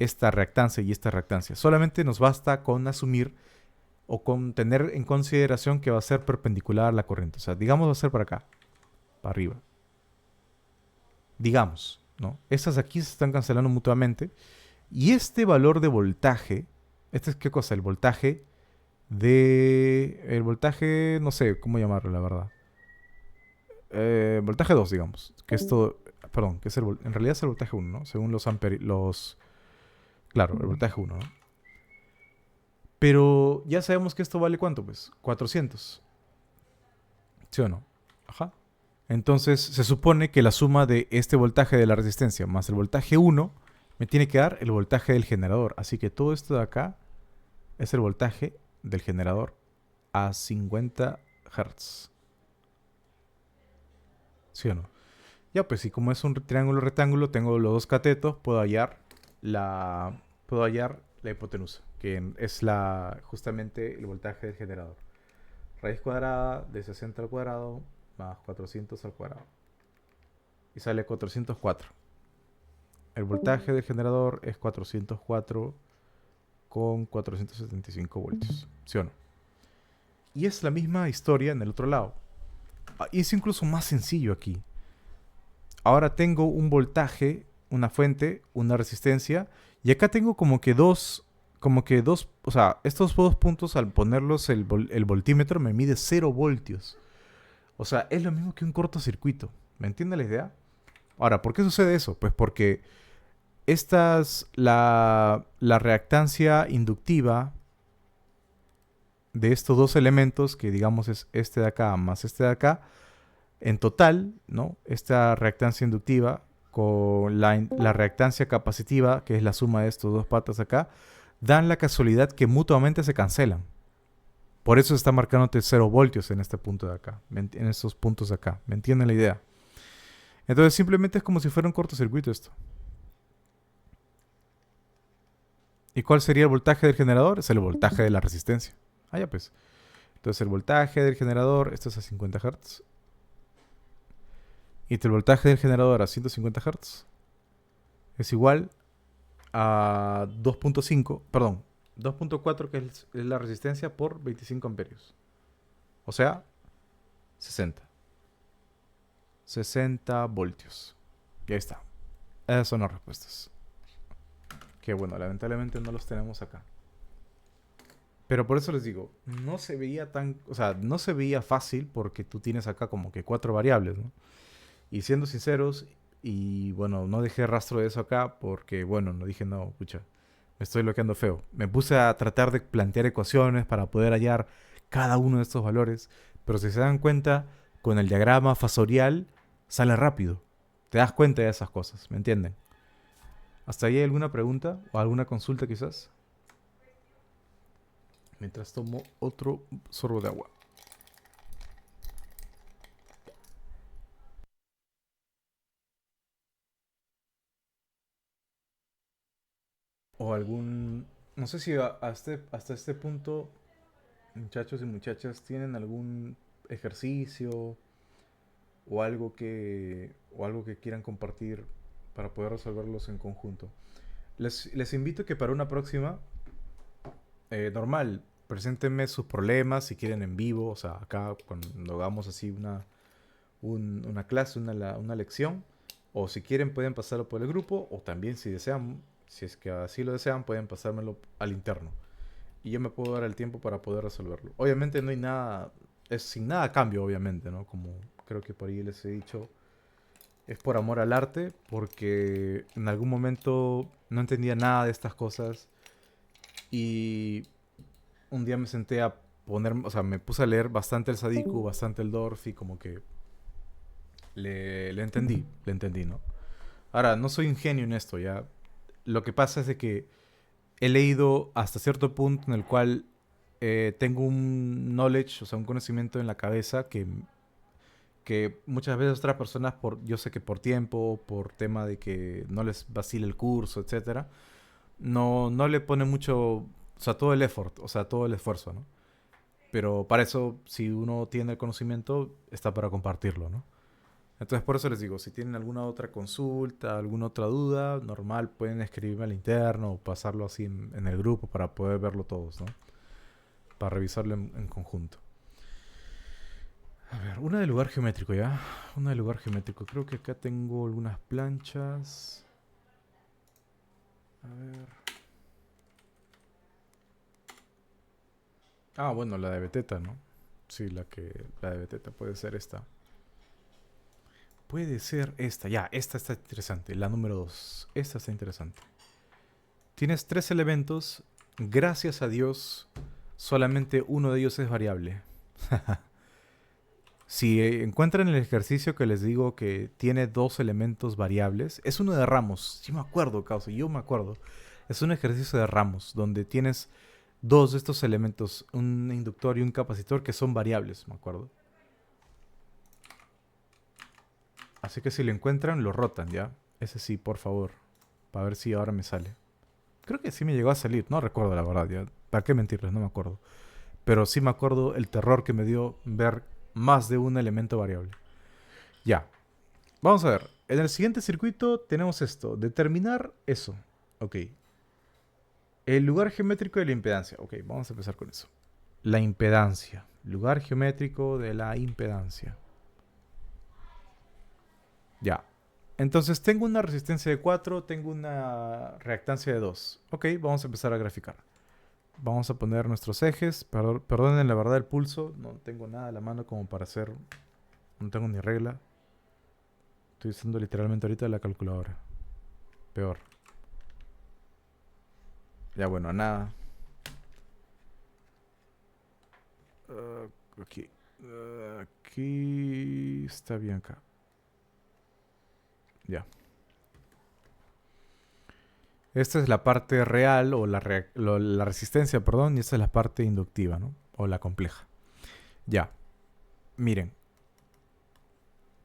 esta reactancia y esta reactancia. Solamente nos basta con asumir o con tener en consideración que va a ser perpendicular a la corriente. O sea, digamos va a ser para acá, para arriba. Digamos, ¿no? Estas aquí se están cancelando mutuamente. Y este valor de voltaje, ¿este es qué cosa? El voltaje, no sé cómo llamarlo, la verdad. Voltaje 2 digamos. Que esto, perdón, que es en realidad es el voltaje 1, ¿no? Según claro, el voltaje 1, ¿no? Pero ya sabemos que esto vale cuánto, pues, 400. ¿Sí o no? Ajá. Entonces se supone que la suma de este voltaje de la resistencia más el voltaje 1 me tiene que dar el voltaje del generador. Así que todo esto de acá es el voltaje del generador a 50 Hz. ¿Sí o no? Ya, pues, y como es un triángulo rectángulo, tengo los dos catetos, la, puedo hallar la hipotenusa, que es justamente el voltaje del generador. Raíz cuadrada de 60 al cuadrado más 400 al cuadrado. Y sale 404. El voltaje del generador es 404 con 475 voltios. ¿Sí o no? Y es la misma historia en el otro lado. Y es incluso más sencillo aquí. Ahora tengo un voltaje, una fuente, una resistencia. Y acá tengo o sea, estos dos puntos al ponerlos el voltímetro me mide 0 voltios. O sea, es lo mismo que un cortocircuito. ¿Me entiende la idea? Ahora, ¿por qué sucede eso? Pues porque la reactancia inductiva de estos dos elementos, que digamos es este de acá más este de acá, en total, ¿no? Esta reactancia inductiva con la reactancia capacitiva, que es la suma de estos dos patas acá, dan la casualidad que mutuamente se cancelan. Por eso se está marcándote 0 voltios en este punto de acá, en estos puntos de acá. ¿Me entienden la idea? Entonces simplemente es como si fuera un cortocircuito esto. ¿Y cuál sería el voltaje del generador? Es el voltaje de la resistencia. Ah, ya pues. Entonces el voltaje del generador, esto es a 50 Hz. Y el voltaje del generador a 150 Hz es igual a 2.5, perdón, 2.4 que es la resistencia por 25 amperios. O sea, 60. 60 voltios. Y ahí está. Esas son las respuestas. Que bueno, lamentablemente no los tenemos acá. Pero por eso les digo, no se veía tan, o sea, no se veía fácil porque tú tienes acá como que cuatro variables, ¿no? Y siendo sinceros, y bueno, no dejé rastro de eso acá porque, bueno, no dije, no, pucha, me estoy bloqueando feo. Me puse a tratar de plantear ecuaciones para poder hallar cada uno de estos valores, pero si se dan cuenta, con el diagrama fasorial sale rápido. Te das cuenta de esas cosas, ¿me entienden? ¿Hasta ahí hay alguna pregunta o alguna consulta quizás? Mientras tomo otro sorbo de agua. O algún... No sé si hasta este punto, muchachos y muchachas, tienen algún ejercicio o algo que quieran compartir para poder resolverlos en conjunto. Les invito que para una próxima, normal, preséntenme sus problemas si quieren en vivo, o sea, acá cuando hagamos así una clase, una lección, o si quieren pueden pasarlo por el grupo, o también si desean, si es que así lo desean, pueden pasármelo al interno. Y yo me puedo dar el tiempo para poder resolverlo. Obviamente no hay nada, es sin nada a cambio, obviamente, ¿no? Como creo que por ahí les he dicho, es por amor al arte, porque en algún momento no entendía nada de estas cosas y un día me senté a poner, o sea, me puse a leer bastante el Sadiku, bastante el Dorf y como que le entendí, ¿no? Ahora, no soy un genio en esto, ya. Lo que pasa es de que he leído hasta cierto punto en el cual tengo un knowledge, o sea, un conocimiento en la cabeza que muchas veces otras personas, yo sé que por tiempo, por tema de que no les vacile el curso, etcétera, no le ponen mucho, o sea, todo el effort, o sea, todo el esfuerzo, ¿no? Pero para eso, si uno tiene el conocimiento, está para compartirlo, ¿no? Entonces, por eso les digo, si tienen alguna otra consulta, alguna otra duda, normal, pueden escribirme al interno o pasarlo así en el grupo para poder verlo todos, ¿no? Para revisarlo en conjunto. A ver, una de lugar geométrico, ¿ya? Una de lugar geométrico. Creo que acá tengo algunas planchas. A ver. Ah, bueno, la de Beteta, ¿no? Sí, la de Beteta puede ser esta. Puede ser esta. Ya, esta está interesante. La número 2. Esta está interesante. Tienes tres elementos. Gracias a Dios, solamente uno de ellos es variable. Si encuentran el ejercicio que les digo que tiene dos elementos variables, es uno de ramos. Sí me acuerdo, causa, yo me acuerdo. Es un ejercicio de ramos donde tienes dos de estos elementos, un inductor y un capacitor que son variables, me acuerdo. Así que si lo encuentran, lo rotan, ¿ya? Ese sí, por favor. Para ver si ahora me sale. Creo que sí me llegó a salir, no recuerdo la verdad, ¿ya? ¿Para qué mentirles? No me acuerdo. Pero sí me acuerdo el terror que me dio ver más de un elemento variable. Ya, vamos a ver. En el siguiente circuito tenemos esto. Determinar eso. Ok. El lugar geométrico de la impedancia. Ok, vamos a empezar con eso. La impedancia. Lugar geométrico de la impedancia. Ya. Entonces tengo una resistencia de 4, tengo una reactancia de 2. Ok, vamos a empezar a graficar. Vamos a poner nuestros ejes. Perdonen la verdad el pulso. No tengo nada a la mano como para hacer... No tengo ni regla. Estoy usando literalmente ahorita la calculadora. Peor. Ya bueno, nada. Aquí. Aquí está bien acá. Ya. Esta es la parte real o la resistencia, perdón, y esta es la parte inductiva, ¿no? O la compleja. Ya. Miren.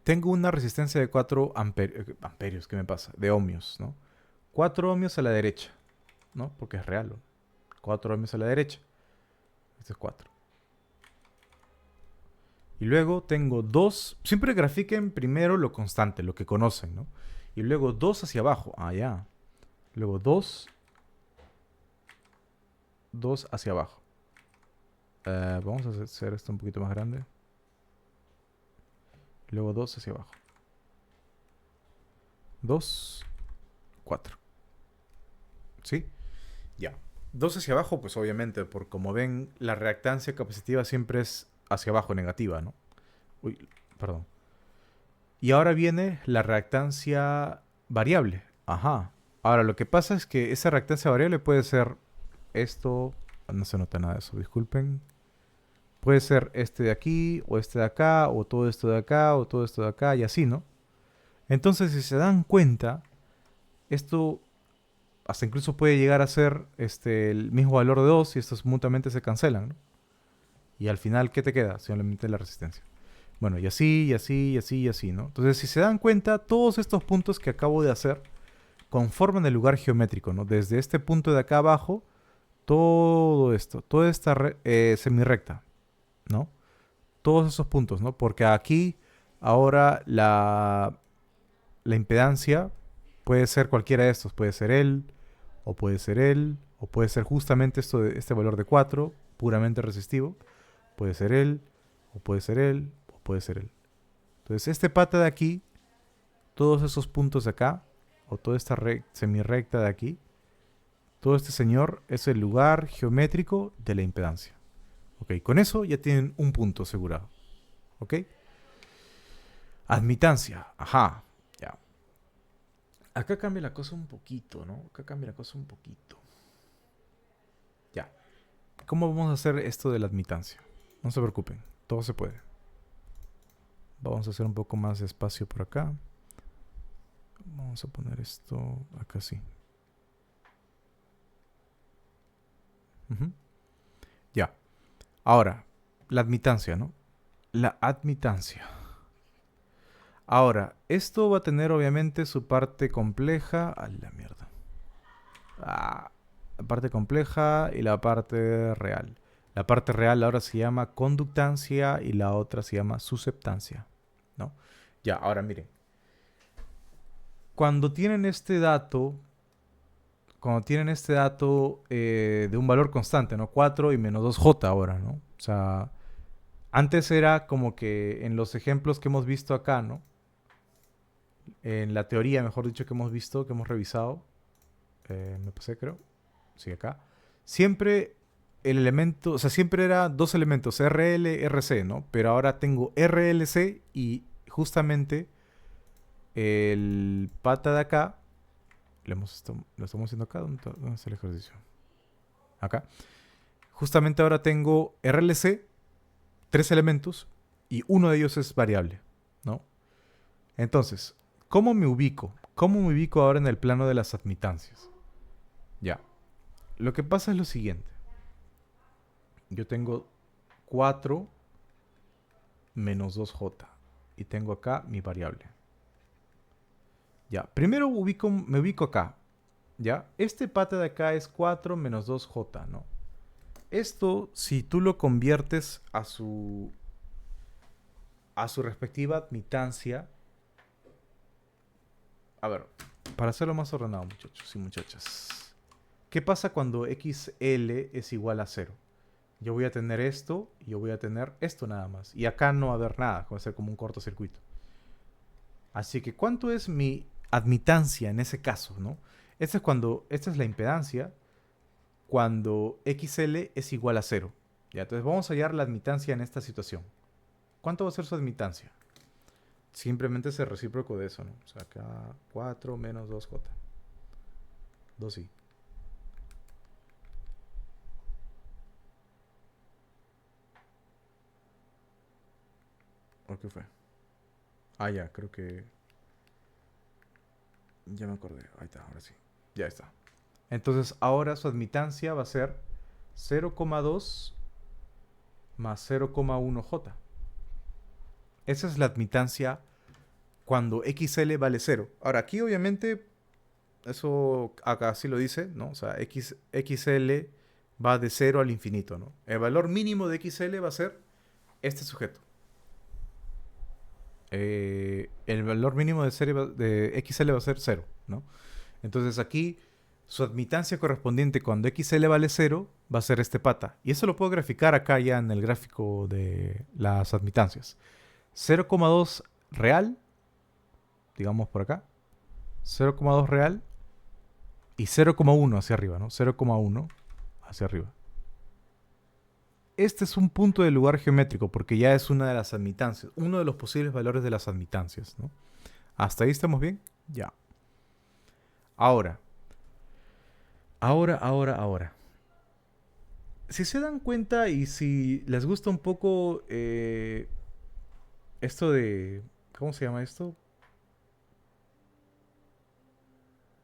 Tengo una resistencia de 4 amperios, ¿qué me pasa? De ohmios, ¿no? 4 ohmios a la derecha, ¿no? Porque es real, ¿no? 4 ohmios a la derecha. Este es 4. Y luego tengo 2. Siempre grafiquen primero lo constante, lo que conocen, ¿no? Y luego 2 hacia abajo. Ah, ya. Luego 2 hacia abajo. Vamos a hacer esto un poquito más grande. Luego 2 hacia abajo. 2, 4. ¿Sí? Ya. 2 hacia abajo, pues obviamente, porque como ven, la reactancia capacitiva siempre es hacia abajo, negativa, ¿no? Uy, perdón. Y ahora viene la reactancia variable. Ajá. Ahora, lo que pasa es que esa reactancia variable puede ser esto. No se nota nada de eso, disculpen. Puede ser este de aquí, o este de acá, o todo esto de acá, o todo esto de acá, y así, ¿no? Entonces, si se dan cuenta, esto hasta incluso puede llegar a ser el mismo valor de 2 y estos mutuamente se cancelan, ¿no? Y al final, ¿qué te queda? Simplemente la resistencia. Bueno, y así, y así, y así, y así, ¿no? Entonces, si se dan cuenta, todos estos puntos que acabo de hacer conforman el lugar geométrico, ¿no? Desde este punto de acá abajo, todo esto, toda esta semirrecta, ¿no? Todos esos puntos, ¿no? Porque aquí, ahora, la impedancia puede ser cualquiera de estos. Puede ser él, o puede ser él, o puede ser justamente este valor de 4, puramente resistivo. Puede ser él, o puede ser él, o puede ser él. Entonces, este pata de aquí, todos esos puntos de acá, o toda esta semirrecta de aquí, todo este señor es el lugar geométrico de la impedancia. Ok, con eso ya tienen un punto asegurado. Ok. Admitancia, ajá, ya. Acá cambia la cosa un poquito, ¿no? Acá cambia la cosa un poquito. Ya. ¿Cómo vamos a hacer esto de la admitancia? No se preocupen, todo se puede. Vamos a hacer un poco más de espacio por acá. Vamos a poner esto acá así. Ya. Ahora, la admitancia, ¿no? La admitancia. Ahora, esto va a tener obviamente su parte compleja. ¡A la mierda! La parte compleja y la parte real. La parte real ahora se llama conductancia y la otra se llama susceptancia, ¿no? Ya, ahora miren. Cuando tienen este dato, de un valor constante, ¿no? 4 y menos 2j ahora, ¿no? O sea, antes era como que en los ejemplos que hemos visto acá, ¿no? En la teoría, mejor dicho, que hemos visto, que hemos revisado, me pasé creo, sí, acá, siempre el elemento, o sea, siempre era dos elementos, RL, RC, ¿no? Pero ahora tengo RLC y justamente el pata de acá, lo estamos haciendo acá, ¿dónde está el ejercicio? Acá. Justamente ahora tengo RLC, tres elementos, y uno de ellos es variable, ¿no? Entonces, ¿cómo me ubico? ¿Cómo me ubico ahora en el plano de las admitancias? Ya. Lo que pasa es lo siguiente. Yo tengo 4 menos 2j. Y tengo acá mi variable. Ya. Primero me ubico acá. ¿Ya? Este pata de acá es 4 menos 2j, ¿no? Esto, si tú lo conviertes a su respectiva admitancia. A ver, para hacerlo más ordenado, muchachos y muchachas. ¿Qué pasa cuando XL es igual a 0? Yo voy a tener esto y yo voy a tener esto nada más. Y acá no va a haber nada, va a ser como un cortocircuito. Así que, ¿cuánto es mi admitancia en ese caso, no? Esta es la impedancia cuando XL es igual a 0. Ya, entonces vamos a hallar la admitancia en esta situación. ¿Cuánto va a ser su admitancia? Simplemente es el recíproco de eso, ¿no? O sea, acá 4 menos 2j. 2i. ¿Por qué fue? Ah, ya, creo que... Ya me acordé. Ahí está, ahora sí. Ya está. Entonces, ahora su admitancia va a ser 0,2 más 0,1j. Esa es la admitancia cuando XL vale 0. Ahora, aquí obviamente, eso acá sí lo dice, ¿no? O sea, XL va de 0 al infinito, ¿no? El valor mínimo de XL va a ser este sujeto. El valor mínimo de XL va a ser 0, ¿no? Entonces aquí su admitancia correspondiente cuando XL vale 0 va a ser este pata. Y eso lo puedo graficar acá ya en el gráfico de las admitancias. 0,2 real, digamos por acá. 0,2 real y 0,1 hacia arriba, ¿no? 0,1 hacia arriba. Este es un punto del lugar geométrico porque ya es una de las admitancias, uno de los posibles valores de las admitancias, ¿no? ¿Hasta ahí estamos bien? Ya. Ahora. Ahora. Si se dan cuenta y si les gusta un poco esto de... ¿Cómo se llama esto?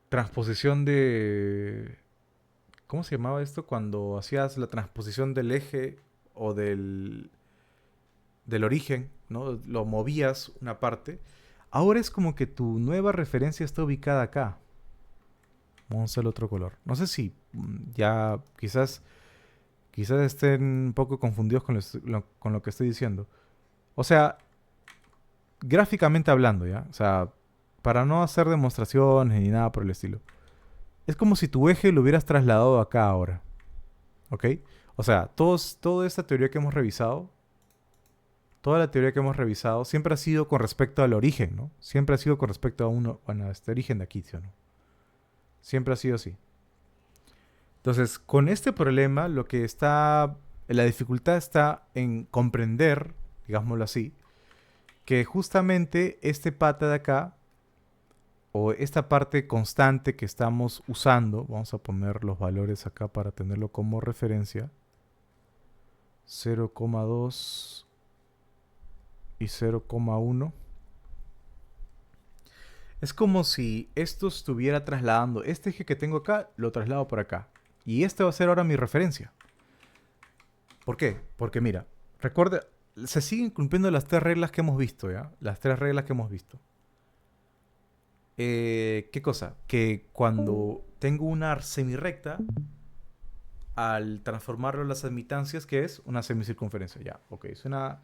Transposición de... ¿Cómo se llamaba esto? Cuando hacías la transposición del eje o del origen, ¿no? Lo movías una parte. Ahora es como que tu nueva referencia está ubicada acá. Vamos al otro color. No sé si ya quizás estén un poco confundidos con lo que estoy diciendo. O sea, gráficamente hablando, ¿ya? O sea, para no hacer demostraciones ni nada por el estilo. Es como si tu eje lo hubieras trasladado acá ahora. ¿Ok? O sea, toda esta teoría que hemos revisado, toda la teoría que hemos revisado, siempre ha sido con respecto al origen, ¿no? Siempre ha sido con respecto a a este origen de aquí, ¿sí o no? Siempre ha sido así. Entonces, con este problema, la dificultad está en comprender, digámoslo así, que justamente este pata de acá, o esta parte constante que estamos usando, vamos a poner los valores acá para tenerlo como referencia, 0,2 y 0,1. Es como si esto estuviera trasladando, este eje que tengo acá, lo traslado por acá. Y este va a ser ahora mi referencia. ¿Por qué? Porque mira, recuerda, se siguen cumpliendo las tres reglas que hemos visto, ¿ya? Las tres reglas que hemos visto. ¿Qué cosa? Que cuando tengo una semirrecta, al transformarlo en las admitancias, ¿qué es? Una semicircunferencia. Ya, ok. Es una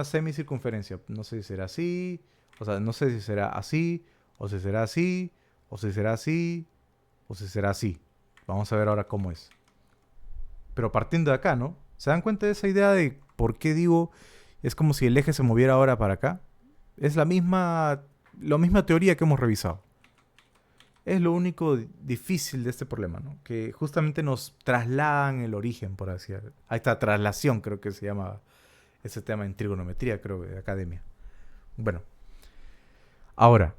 semicircunferencia. No sé si será así, o sea, no sé si será así, o si será así, o si será así, o si será así. Vamos a ver ahora cómo es. Pero partiendo de acá, ¿no? ¿Se dan cuenta de esa idea de por qué digo es como si el eje se moviera ahora para acá? Es la misma teoría que hemos revisado. Es lo único difícil de este problema, ¿no? Que justamente nos trasladan el origen, por así decirlo. A esta traslación, creo que se llama ese tema en trigonometría, creo, de academia. Bueno, ahora,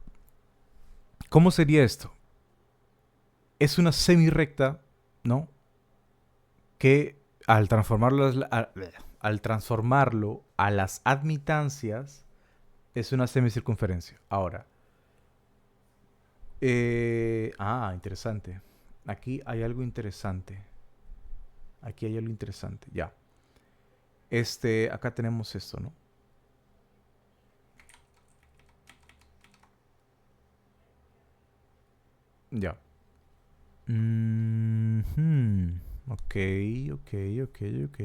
¿cómo sería esto? Es una semirrecta, ¿no? Que al transformarlo a las admitancias es una semicircunferencia. Ahora, interesante. Aquí hay algo interesante. Aquí hay algo interesante. Ya. Acá tenemos esto, ¿no? Ya. Ok, ok, ok, ok.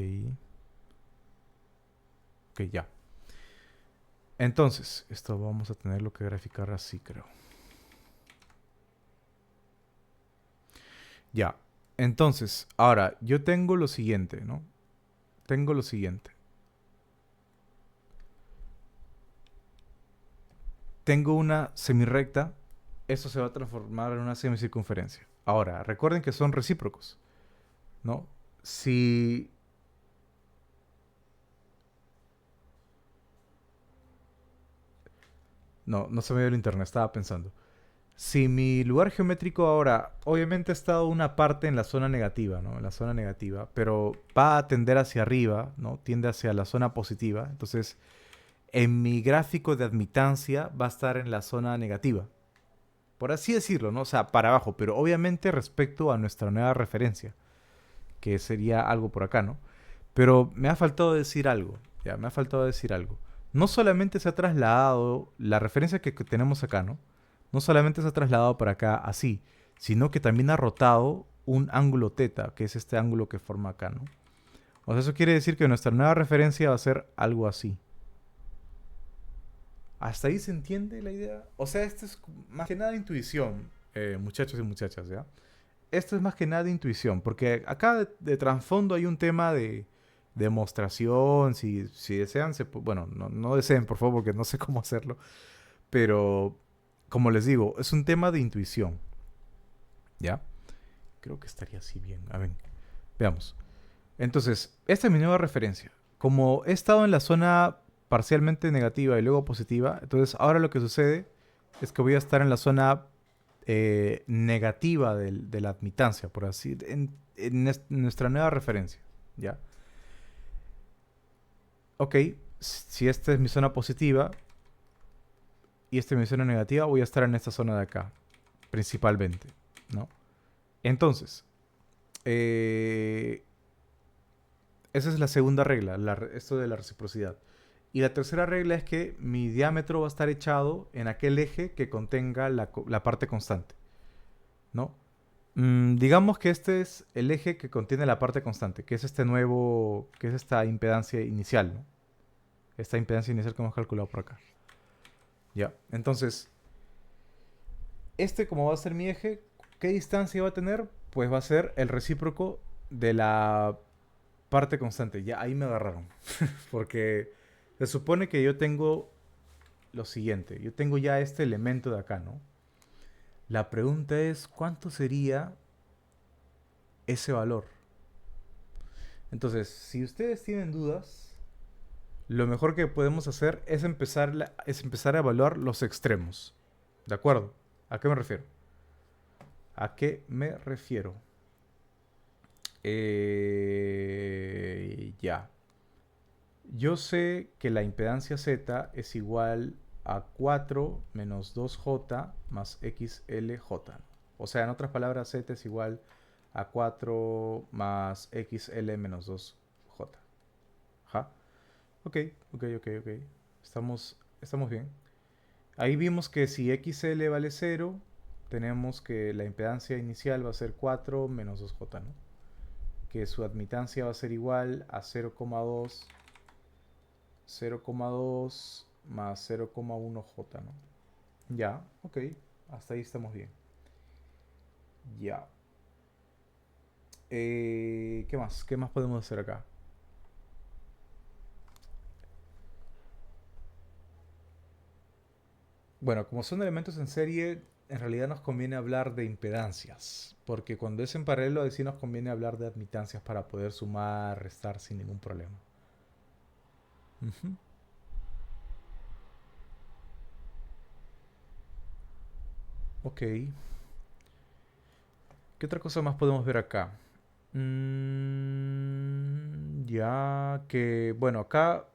Ok, ya. Entonces, esto vamos a tenerlo que graficar así, creo. Ya. Entonces, ahora, yo tengo lo siguiente, ¿no? Tengo lo siguiente. Tengo una semirrecta. Esto se va a transformar en una semicircunferencia. Ahora, recuerden que son recíprocos, ¿no? Si... No, no se me dio el internet, estaba pensando. Si mi lugar geométrico ahora, obviamente ha estado una parte en la zona negativa, ¿no? En la zona negativa, pero va a tender hacia arriba, ¿no? Tiende hacia la zona positiva. Entonces, en mi gráfico de admitancia va a estar en la zona negativa. Por así decirlo, ¿no? O sea, para abajo, pero obviamente respecto a nuestra nueva referencia, que sería algo por acá, ¿no? Pero me ha faltado decir algo, ya, me ha faltado decir algo. No solamente se ha trasladado la referencia que tenemos acá, ¿no? No solamente se ha trasladado para acá así, sino que también ha rotado un ángulo teta, que es este ángulo que forma acá, ¿no? O sea, eso quiere decir que nuestra nueva referencia va a ser algo así. ¿Hasta ahí se entiende la idea? O sea, esto es más que nada intuición, muchachos y muchachas, ¿ya? Esto es más que nada de intuición, porque acá de trasfondo hay un tema de demostración, si desean, bueno, no deseen, por favor, porque no sé cómo hacerlo, pero como les digo, es un tema de intuición, ¿ya? Creo que estaría así bien, a ver. Veamos. Entonces, esta es mi nueva referencia. Como he estado en la zona parcialmente negativa y luego positiva, entonces ahora lo que sucede es que voy a estar en la zona negativa de la admitancia, por así, nuestra nueva referencia, ¿ya? Ok, si esta es mi zona positiva y esta es mi zona negativa, voy a estar en esta zona de acá, principalmente, ¿no? Entonces, eh, esa es la segunda regla, esto de la reciprocidad. Y la tercera regla es que mi diámetro va a estar echado en aquel eje que contenga la parte constante, ¿no? Digamos que este es el eje que contiene la parte constante, que es este nuevo, que es esta impedancia inicial, ¿no? Esta impedancia inicial que hemos calculado por acá. Ya, entonces, este como va a ser mi eje, ¿qué distancia va a tener? Pues va a ser el recíproco de la parte constante. Ya, ahí me agarraron. Porque se supone que yo tengo lo siguiente. Yo tengo ya este elemento de acá, ¿no? La pregunta es, ¿cuánto sería ese valor? Entonces, si ustedes tienen dudas, lo mejor que podemos hacer es es empezar a evaluar los extremos. ¿De acuerdo? ¿A qué me refiero? ¿A qué me refiero? Ya. Yo sé que la impedancia Z es igual a 4 menos 2J más XLJ. O sea, en otras palabras, Z es igual a 4 más XL menos 2J. Ajá. Ok, ok. Estamos bien. Ahí vimos que si XL vale 0, tenemos que la impedancia inicial va a ser 4 menos 2J, ¿no? Que su admitancia va a ser igual a 0,2 más 0,1J, ¿no? Ya, ok. Hasta ahí estamos bien. Ya. ¿Qué más? ¿Qué más podemos hacer acá? Bueno, como son elementos en serie, en realidad nos conviene hablar de impedancias. Porque cuando es en paralelo, ahí sí nos conviene hablar de admitancias para poder sumar, restar sin ningún problema. Ujú. Ok. ¿Qué otra cosa más podemos ver acá? Ya que, bueno, acá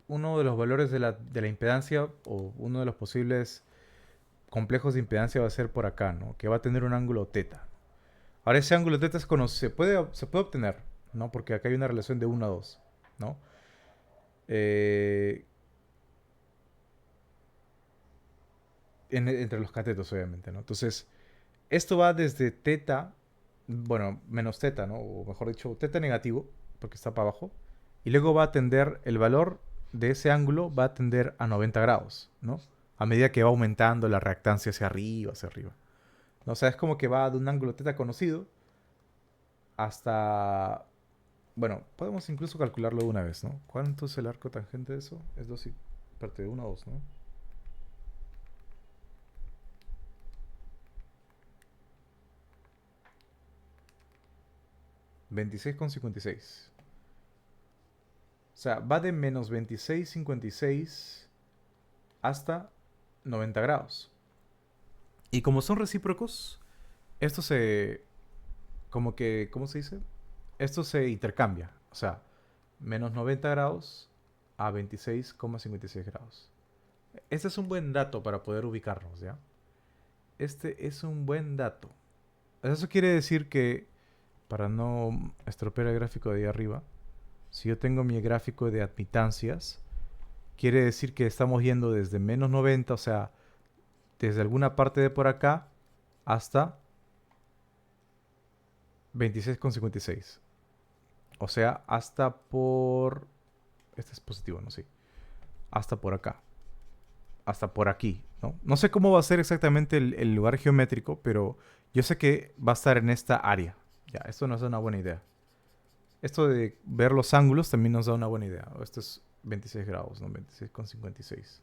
uno de los valores de la impedancia o uno de los posibles complejos de impedancia va a ser por acá, ¿no? Que va a tener un ángulo teta. Ahora ese ángulo teta se puede obtener, ¿no? Porque acá hay una relación de 1 a 2, ¿no? Eh, entre los catetos, obviamente, ¿no? Entonces, esto va desde teta, bueno, menos teta, ¿no? O mejor dicho, teta negativo, porque está para abajo. Y luego va a tender, el valor de ese ángulo va a tender a 90 grados, ¿no? A medida que va aumentando la reactancia hacia arriba, hacia arriba. ¿No? O sea, es como que va de un ángulo teta conocido hasta... Bueno, podemos incluso calcularlo de una vez, ¿no? ¿Cuánto es el arco tangente de eso? Es 2 y parte de 1 a 2, ¿no? 26,56. O sea, va de menos 26,56 hasta 90 grados. Y como son recíprocos, esto se... Como que... ¿Cómo se dice? Esto se intercambia. O sea, menos 90 grados a 26,56 grados. Este es un buen dato para poder ubicarnos, ¿ya? Este es un buen dato. Eso quiere decir que, para no estropear el gráfico de ahí arriba, si yo tengo mi gráfico de admitancias, quiere decir que estamos yendo desde menos 90, o sea, desde alguna parte de por acá, hasta 26,56. O sea, hasta por... Este es positivo, ¿no? Sí. Hasta por acá. Hasta por aquí, ¿no? No sé cómo va a ser exactamente el lugar geométrico, pero yo sé que va a estar en esta área. Ya, esto nos da una buena idea. Esto de ver los ángulos también nos da una buena idea. Esto es 26 grados, ¿no? 26,56.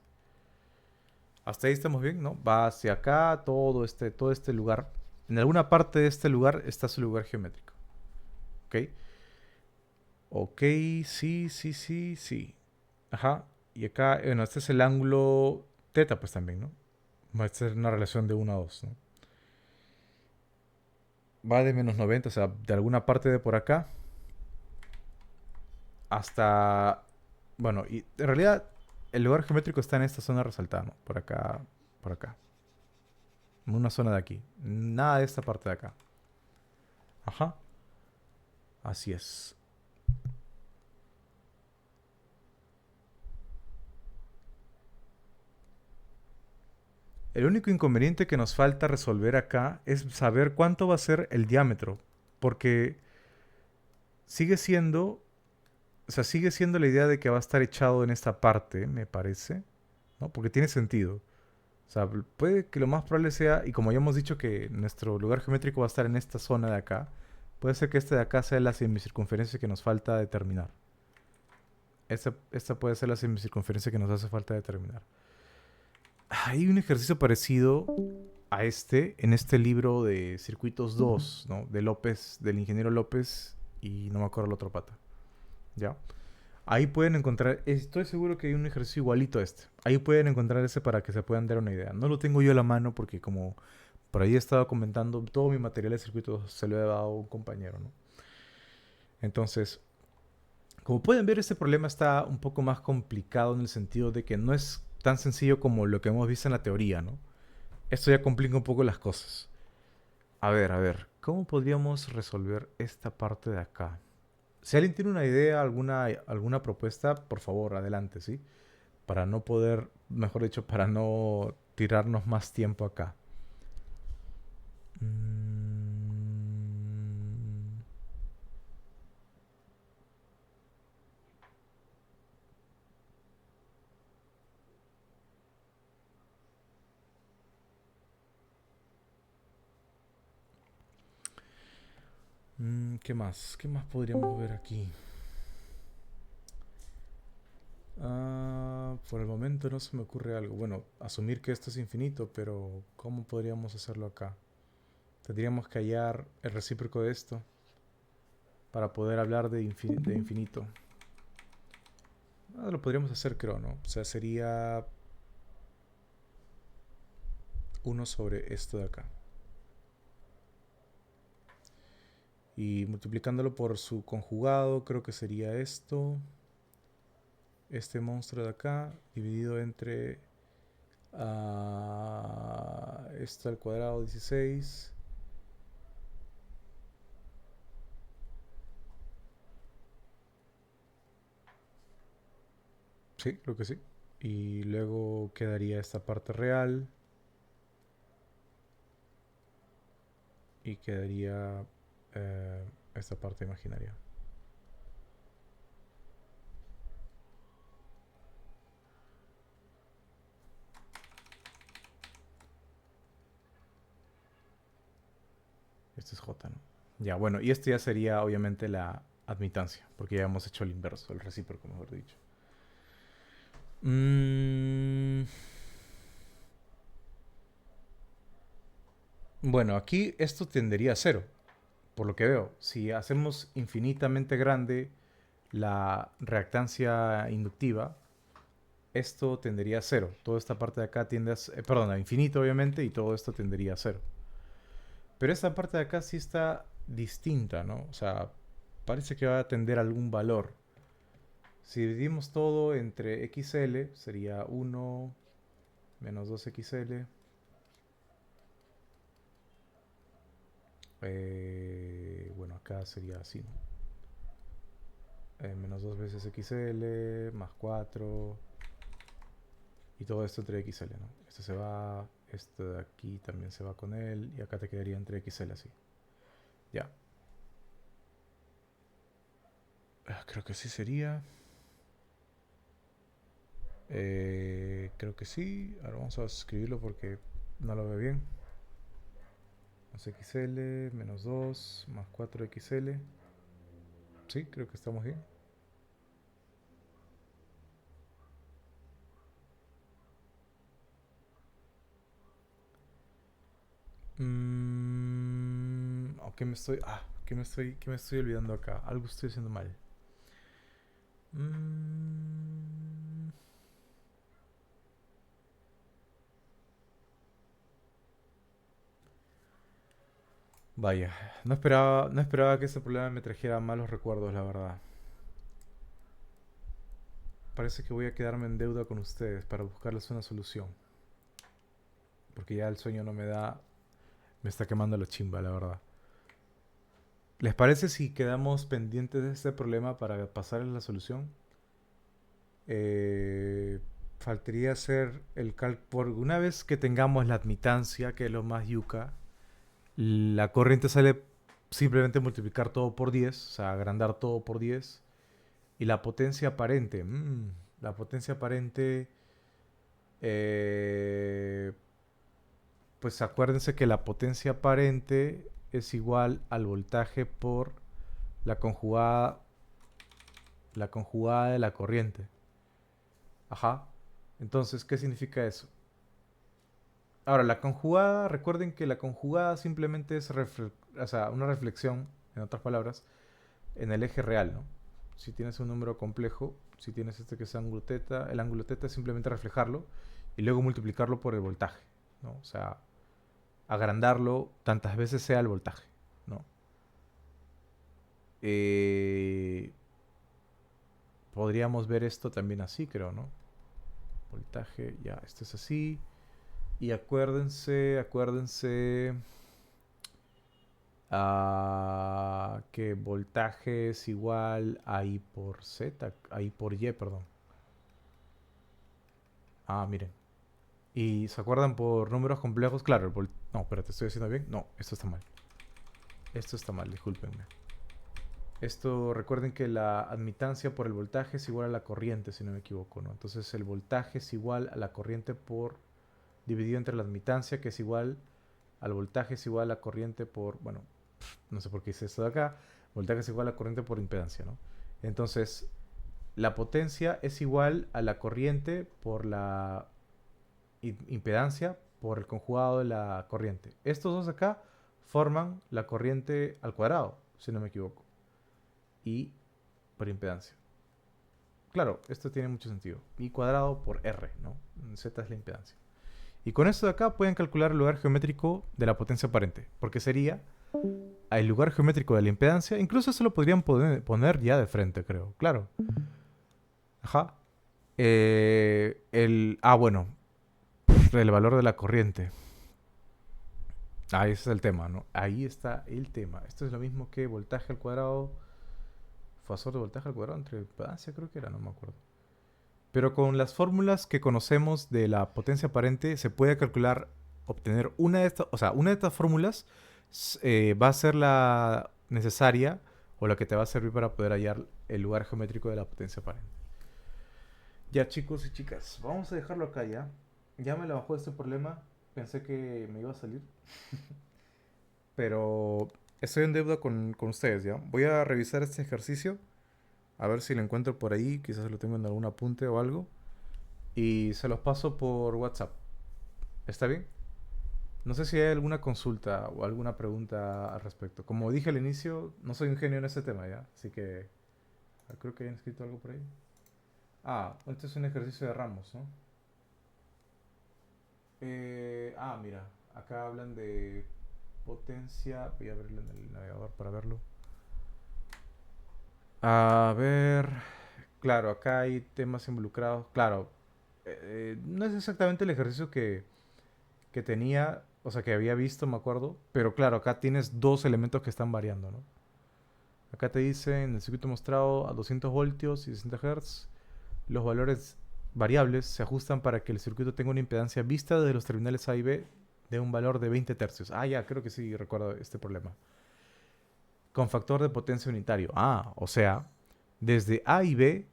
Hasta ahí estamos bien, ¿no? Va hacia acá, todo este lugar. En alguna parte de este lugar está su lugar geométrico. ¿Ok? Ok, sí, sí, sí, sí. Ajá. Y acá, bueno, este es el ángulo teta, pues también, ¿no? Esta es una relación de 1 a 2, ¿no? Va de -90, o sea, de alguna parte de por acá hasta... Bueno, y en realidad el lugar geométrico está en esta zona resaltada, ¿no? Por acá, por acá. En una zona de aquí. Nada de esta parte de acá. Ajá. Así es. El único inconveniente que nos falta resolver acá es saber cuánto va a ser el diámetro. Porque sigue siendo... O sea, sigue siendo la idea de que va a estar echado en esta parte, me parece. ¿No? Porque tiene sentido. O sea, puede que lo más probable sea, y como ya hemos dicho que nuestro lugar geométrico va a estar en esta zona de acá, puede ser que este de acá sea la semicircunferencia que nos falta determinar. Esta puede ser la semicircunferencia que nos hace falta determinar. Hay un ejercicio parecido a este en este libro de Circuitos 2, ¿no? De López, del ingeniero López y no me acuerdo el otro pata. ¿Ya? Ahí pueden encontrar, estoy seguro que hay un ejercicio igualito a este. Ahí pueden encontrar ese para que se puedan dar una idea. No lo tengo yo a la mano porque como por ahí he estado comentando, todo mi material de circuitos se lo he dado a un compañero, ¿no? Entonces, como pueden ver, este problema está un poco más complicado en el sentido de que no es tan sencillo como lo que hemos visto en la teoría, ¿no? Esto ya complica un poco las cosas. A ver, ¿cómo podríamos resolver esta parte de acá? Si alguien tiene una idea, alguna propuesta, por favor, adelante, ¿sí? Para no poder, mejor dicho, para no tirarnos más tiempo acá. Mm, ¿Qué más? ¿Qué más podríamos ver aquí? Por el momento no se me ocurre algo. Bueno, asumir que esto es infinito, pero ¿cómo podríamos hacerlo acá? Tendríamos que hallar el recíproco de esto para poder hablar de infinito. Lo podríamos hacer, creo, ¿no? O sea, sería uno sobre esto de acá. Y multiplicándolo por su conjugado, creo que sería esto. Este monstruo de acá, dividido entre esto al cuadrado 16. Sí, creo que sí. Y luego quedaría esta parte real. Y quedaría eh, esta parte imaginaria. Este es J, ¿no? Ya, bueno, y esto ya sería obviamente la admitancia, porque ya hemos hecho el inverso, el recíproco, mejor dicho. Mm, bueno, aquí esto tendería a cero, por lo que veo. Si hacemos infinitamente grande la reactancia inductiva, esto tendería a cero. Toda esta parte de acá tiende a... perdón, a infinito obviamente, y todo esto tendería a cero. Pero esta parte de acá sí está distinta, ¿no? O sea, parece que va a tender a algún valor. Si dividimos todo entre xl, sería 1 menos 2xl. Bueno, acá sería así, ¿no? Menos 2 veces xl, más 4. Y todo esto entre xl, ¿no? Esto se va, esto de aquí también se va con él. Y acá te quedaría entre xl así. Ya. Creo que sí sería. Creo que sí. Ahora vamos a escribirlo porque no lo veo bien. Más xl menos 2 más 4xl. Sí, creo que estamos bien. Ok, me estoy... qué me estoy olvidando acá? Algo estoy haciendo mal. Mm, Vaya, no esperaba que ese problema me trajera malos recuerdos, la verdad. Parece que voy a quedarme en deuda con ustedes para buscarles una solución. Porque ya el sueño no me da, me está quemando la chimba, la verdad. ¿Les parece si quedamos pendientes de este problema para pasarles la solución? Eh, Faltaría hacer el cálculo. Una vez que tengamos la admitancia, que es lo más yuca, la corriente sale simplemente multiplicar todo por 10, o sea, agrandar todo por 10. Y la potencia aparente. La potencia aparente. eh, pues acuérdense que la potencia aparente es igual al voltaje por la conjugada, la conjugada de la corriente. Ajá. Entonces, ¿qué significa eso? Ahora, la conjugada, recuerden que la conjugada simplemente es o sea, una reflexión, en otras palabras, en el eje real, ¿no? Si tienes un número complejo, si tienes este que es ángulo teta, el ángulo teta es simplemente reflejarlo y luego multiplicarlo por el voltaje, ¿no? O sea, agrandarlo tantas veces sea el voltaje, ¿no? Eh, Podríamos ver esto también así, creo, ¿no? Voltaje, ya, esto es así. Y acuérdense que voltaje es igual a I por Z, a I por Y, perdón. Miren. ¿Y se acuerdan por números complejos? Claro, no, espérate, ¿estoy haciendo bien? No, esto está mal. Esto está mal, discúlpenme. Esto, recuerden que la admitancia por el voltaje es igual a la corriente, si no me equivoco, ¿no? Entonces el voltaje es igual a la corriente por dividido entre la admitancia, que es igual al voltaje es igual a la corriente por, bueno, no sé por qué hice esto de acá, voltaje es igual a la corriente por impedancia, ¿no? Entonces, la potencia es igual a la corriente por la impedancia por el conjugado de la corriente. Estos dos acá forman la corriente al cuadrado, si no me equivoco. Y por impedancia. Claro, esto tiene mucho sentido. I cuadrado por R, ¿no? Z es la impedancia. Y con esto de acá pueden calcular el lugar geométrico de la potencia aparente, porque sería el lugar geométrico de la impedancia. Incluso eso lo podrían poner ya de frente, creo. Claro. Ajá. Bueno. El valor de la corriente. Ese es el tema, ¿no? Ahí está el tema. Esto es lo mismo que voltaje al cuadrado. Fasor de voltaje al cuadrado entre impedancia, creo que era, no me acuerdo. Pero con las fórmulas que conocemos de la potencia aparente se puede calcular, obtener una de estas, o sea, una de estas fórmulas va a ser la necesaria o la que te va a servir para poder hallar el lugar geométrico de la potencia aparente. Ya, chicos y chicas, vamos a dejarlo acá ya. Ya me la bajó este problema. Pensé que me iba a salir. Pero estoy en deuda con ustedes, ¿ya? Voy a revisar este ejercicio. A ver si lo encuentro por ahí. Quizás lo tengo en algún apunte o algo. Y se los paso por WhatsApp. ¿Está bien? No sé si hay alguna consulta o alguna pregunta al respecto. Como dije al inicio, no soy un genio en este tema, ¿ya? Así que creo que hayan escrito algo por ahí. Este es un ejercicio de ramos, ¿no? Mira, acá hablan de potencia. Voy a abrirlo en el navegador para verlo. A ver, claro, acá hay temas involucrados. Claro, no es exactamente el ejercicio que tenía, o sea, que había visto, me acuerdo. Pero claro, acá tienes dos elementos que están variando, ¿no? Acá te dicen el circuito mostrado a 200 voltios y 60 Hz. Los valores variables se ajustan para que el circuito tenga una impedancia vista desde los terminales A y B de un valor de 20 tercios. Ya, creo que sí recuerdo este problema. Con factor de potencia unitario. O sea, desde A y B,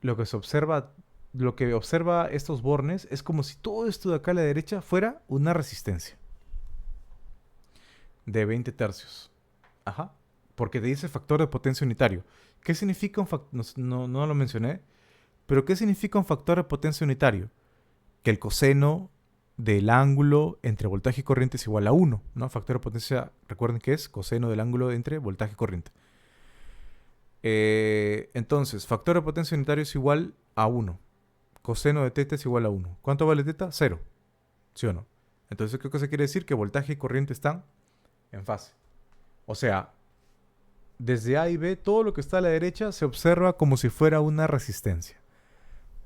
lo que se observa, lo que observa estos bornes es como si todo esto de acá a la derecha fuera una resistencia de 20 tercios. Ajá. Porque te dice factor de potencia unitario. ¿Qué significa un factor? No lo mencioné. Pero ¿qué significa un factor de potencia unitario? Que el coseno del ángulo entre voltaje y corriente es igual a 1, ¿no? Factor de potencia, recuerden que es coseno del ángulo entre voltaje y corriente. Entonces, factor de potencia unitario es igual a 1. Coseno de teta es igual a 1. ¿Cuánto vale teta? 0. ¿Sí o no? Entonces, ¿qué cosa quiere decir? Que voltaje y corriente están en fase. O sea, desde A y B, todo lo que está a la derecha se observa como si fuera una resistencia.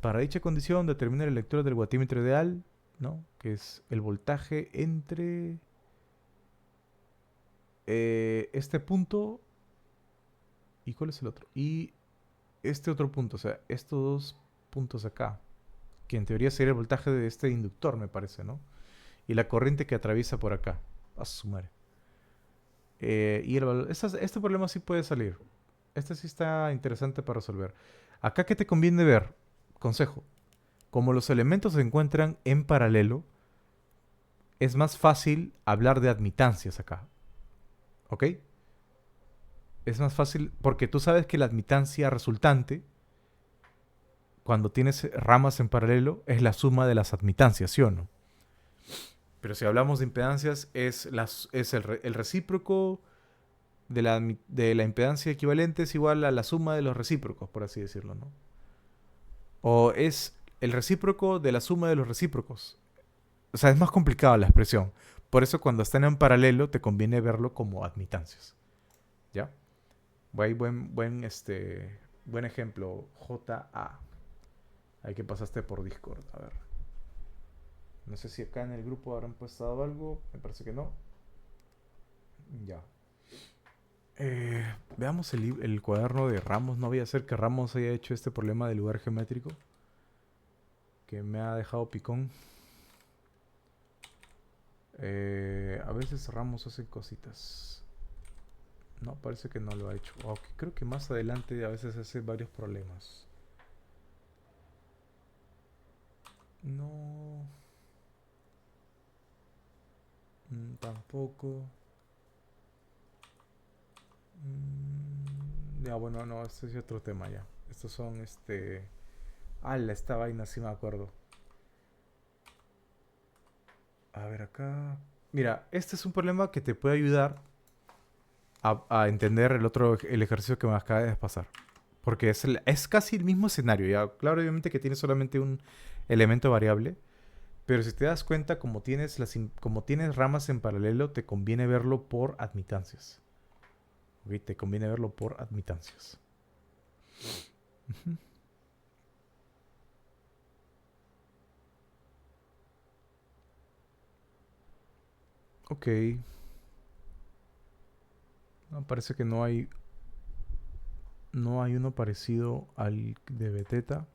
Para dicha condición, determina la lectura del watímetro ideal, ¿no? Que es el voltaje entre este punto y ¿cuál es el otro? Y este otro punto, o sea, estos dos puntos acá, que en teoría sería el voltaje de este inductor, me parece, ¿no? Y la corriente que atraviesa por acá. A su madre. Este problema sí puede salir. Este sí está interesante para resolver. Acá, ¿qué te conviene ver? Consejo. Como los elementos se encuentran en paralelo, es más fácil hablar de admitancias acá. ¿Ok? Es más fácil porque tú sabes que la admitancia resultante, cuando tienes ramas en paralelo, es la suma de las admitancias, ¿sí o no? Pero si hablamos de impedancias, es el recíproco de la impedancia equivalente es igual a la suma de los recíprocos, por así decirlo, ¿no? O es el recíproco de la suma de los recíprocos. O sea, es más complicada la expresión. Por eso cuando están en paralelo te conviene verlo como admitancias. ¿Ya? Buen ejemplo. JA. Ahí que pasaste por Discord. A ver. No sé si acá en el grupo habrán puesto algo. Me parece que no. Ya. Veamos el cuaderno de Ramos. No voy a hacer que Ramos haya hecho este problema del lugar geométrico. Que me ha dejado picón. A veces Ramos hace cositas. No, parece que no lo ha hecho. Aunque creo que más adelante a veces hace varios problemas. No. Tampoco. Ya, bueno, no, este es otro tema ya. Estos son, esta vaina sí me acuerdo. A ver acá. Mira, este es un problema que te puede ayudar a entender el ejercicio que me acaba de pasar. Porque es casi el mismo escenario, ya. Claro, obviamente que tiene solamente un elemento variable. Pero si te das cuenta, como tienes ramas en paralelo, te conviene verlo por admitancias. ¿Ok? Te conviene verlo por admitancias. Ujú. Ok. No, parece que no hay uno parecido al de Beteta.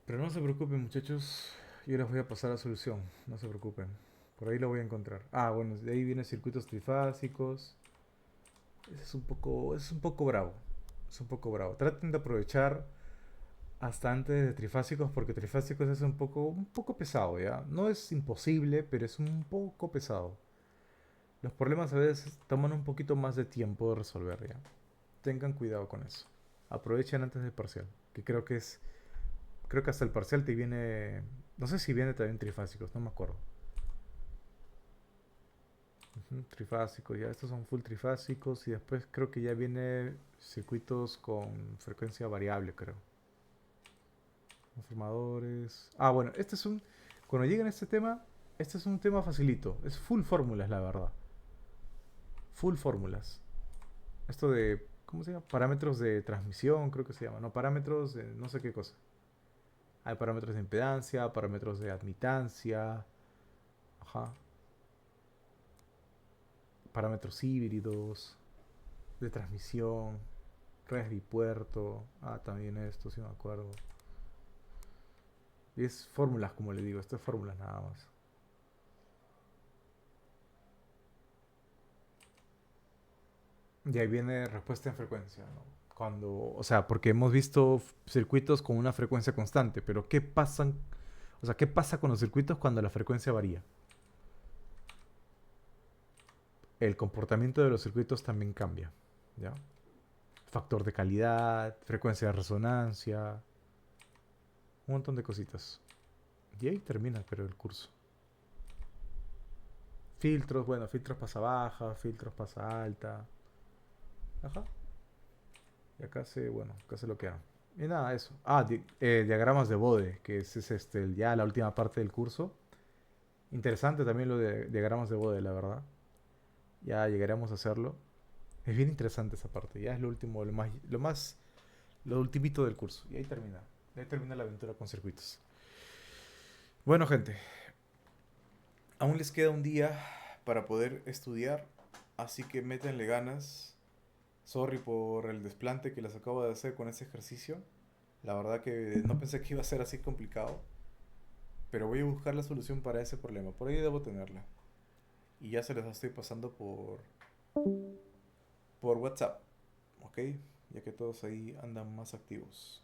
Pero no se preocupen, muchachos. Yo les voy a pasar la solución. No se preocupen. Por ahí lo voy a encontrar. Ah, bueno, de ahí vienen circuitos trifásicos. Ese es un poco bravo. Es un poco bravo. Traten de aprovechar hasta antes de trifásicos porque trifásicos es un poco pesado, ¿ya? No es imposible, pero es un poco pesado. Los problemas a veces toman un poquito más de tiempo de resolver, ¿ya? Tengan cuidado con eso. Aprovechen antes del parcial, que creo que hasta el parcial te viene, no sé si viene también trifásicos, no me acuerdo. Trifásicos, ya estos son full trifásicos y después creo que ya viene circuitos con frecuencia variable, creo. Transformadores. Ah, bueno, cuando lleguen a este es un tema facilito. Es full fórmulas, la verdad. Full fórmulas. Esto de, ¿cómo se llama? Parámetros de transmisión, creo que se llama. No, parámetros de no sé qué cosa. Hay parámetros de impedancia, parámetros de admitancia. Ajá. Parámetros híbridos. De transmisión. Redes bipuerto. Ah, también esto, si me acuerdo. Y es fórmulas, como le digo. Esto es fórmulas nada más. Y ahí viene respuesta en frecuencia, ¿no? O sea, porque hemos visto circuitos con una frecuencia constante, pero ¿qué pasa con los circuitos cuando la frecuencia varía? El comportamiento de los circuitos también cambia, ¿ya? Factor de calidad, frecuencia de resonancia, un montón de cositas. Y ahí termina, creo, el curso. Filtros, bueno, filtros pasa baja, filtros pasa alta. Ajá. Y acá se, bueno, acá se lo quedan. Y nada, eso. Ah, diagramas de Bode, que es ya la última parte del curso. Interesante también lo de diagramas de Bode, la verdad. Ya llegaremos a hacerlo. Es bien interesante esa parte. Ya es lo último, lo ultimito del curso. Y ahí termina. Ahí termina la aventura con circuitos. Bueno, gente, aún les queda un día para poder estudiar. Así que métanle ganas. Sorry por el desplante que les acabo de hacer con ese ejercicio. La verdad que no pensé que iba a ser así complicado. Pero voy a buscar la solución para ese problema. Por ahí debo tenerla. Y ya se les estoy pasando por WhatsApp. ¿Ok? Ya que todos ahí andan más activos.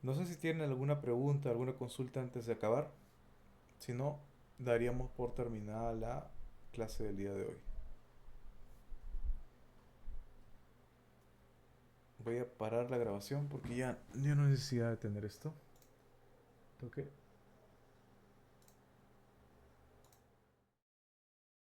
No sé si tienen alguna pregunta, alguna consulta antes de acabar. Si no, daríamos por terminada la clase del día de hoy. Voy a parar la grabación porque ya no hay necesidad de tener esto. Ok.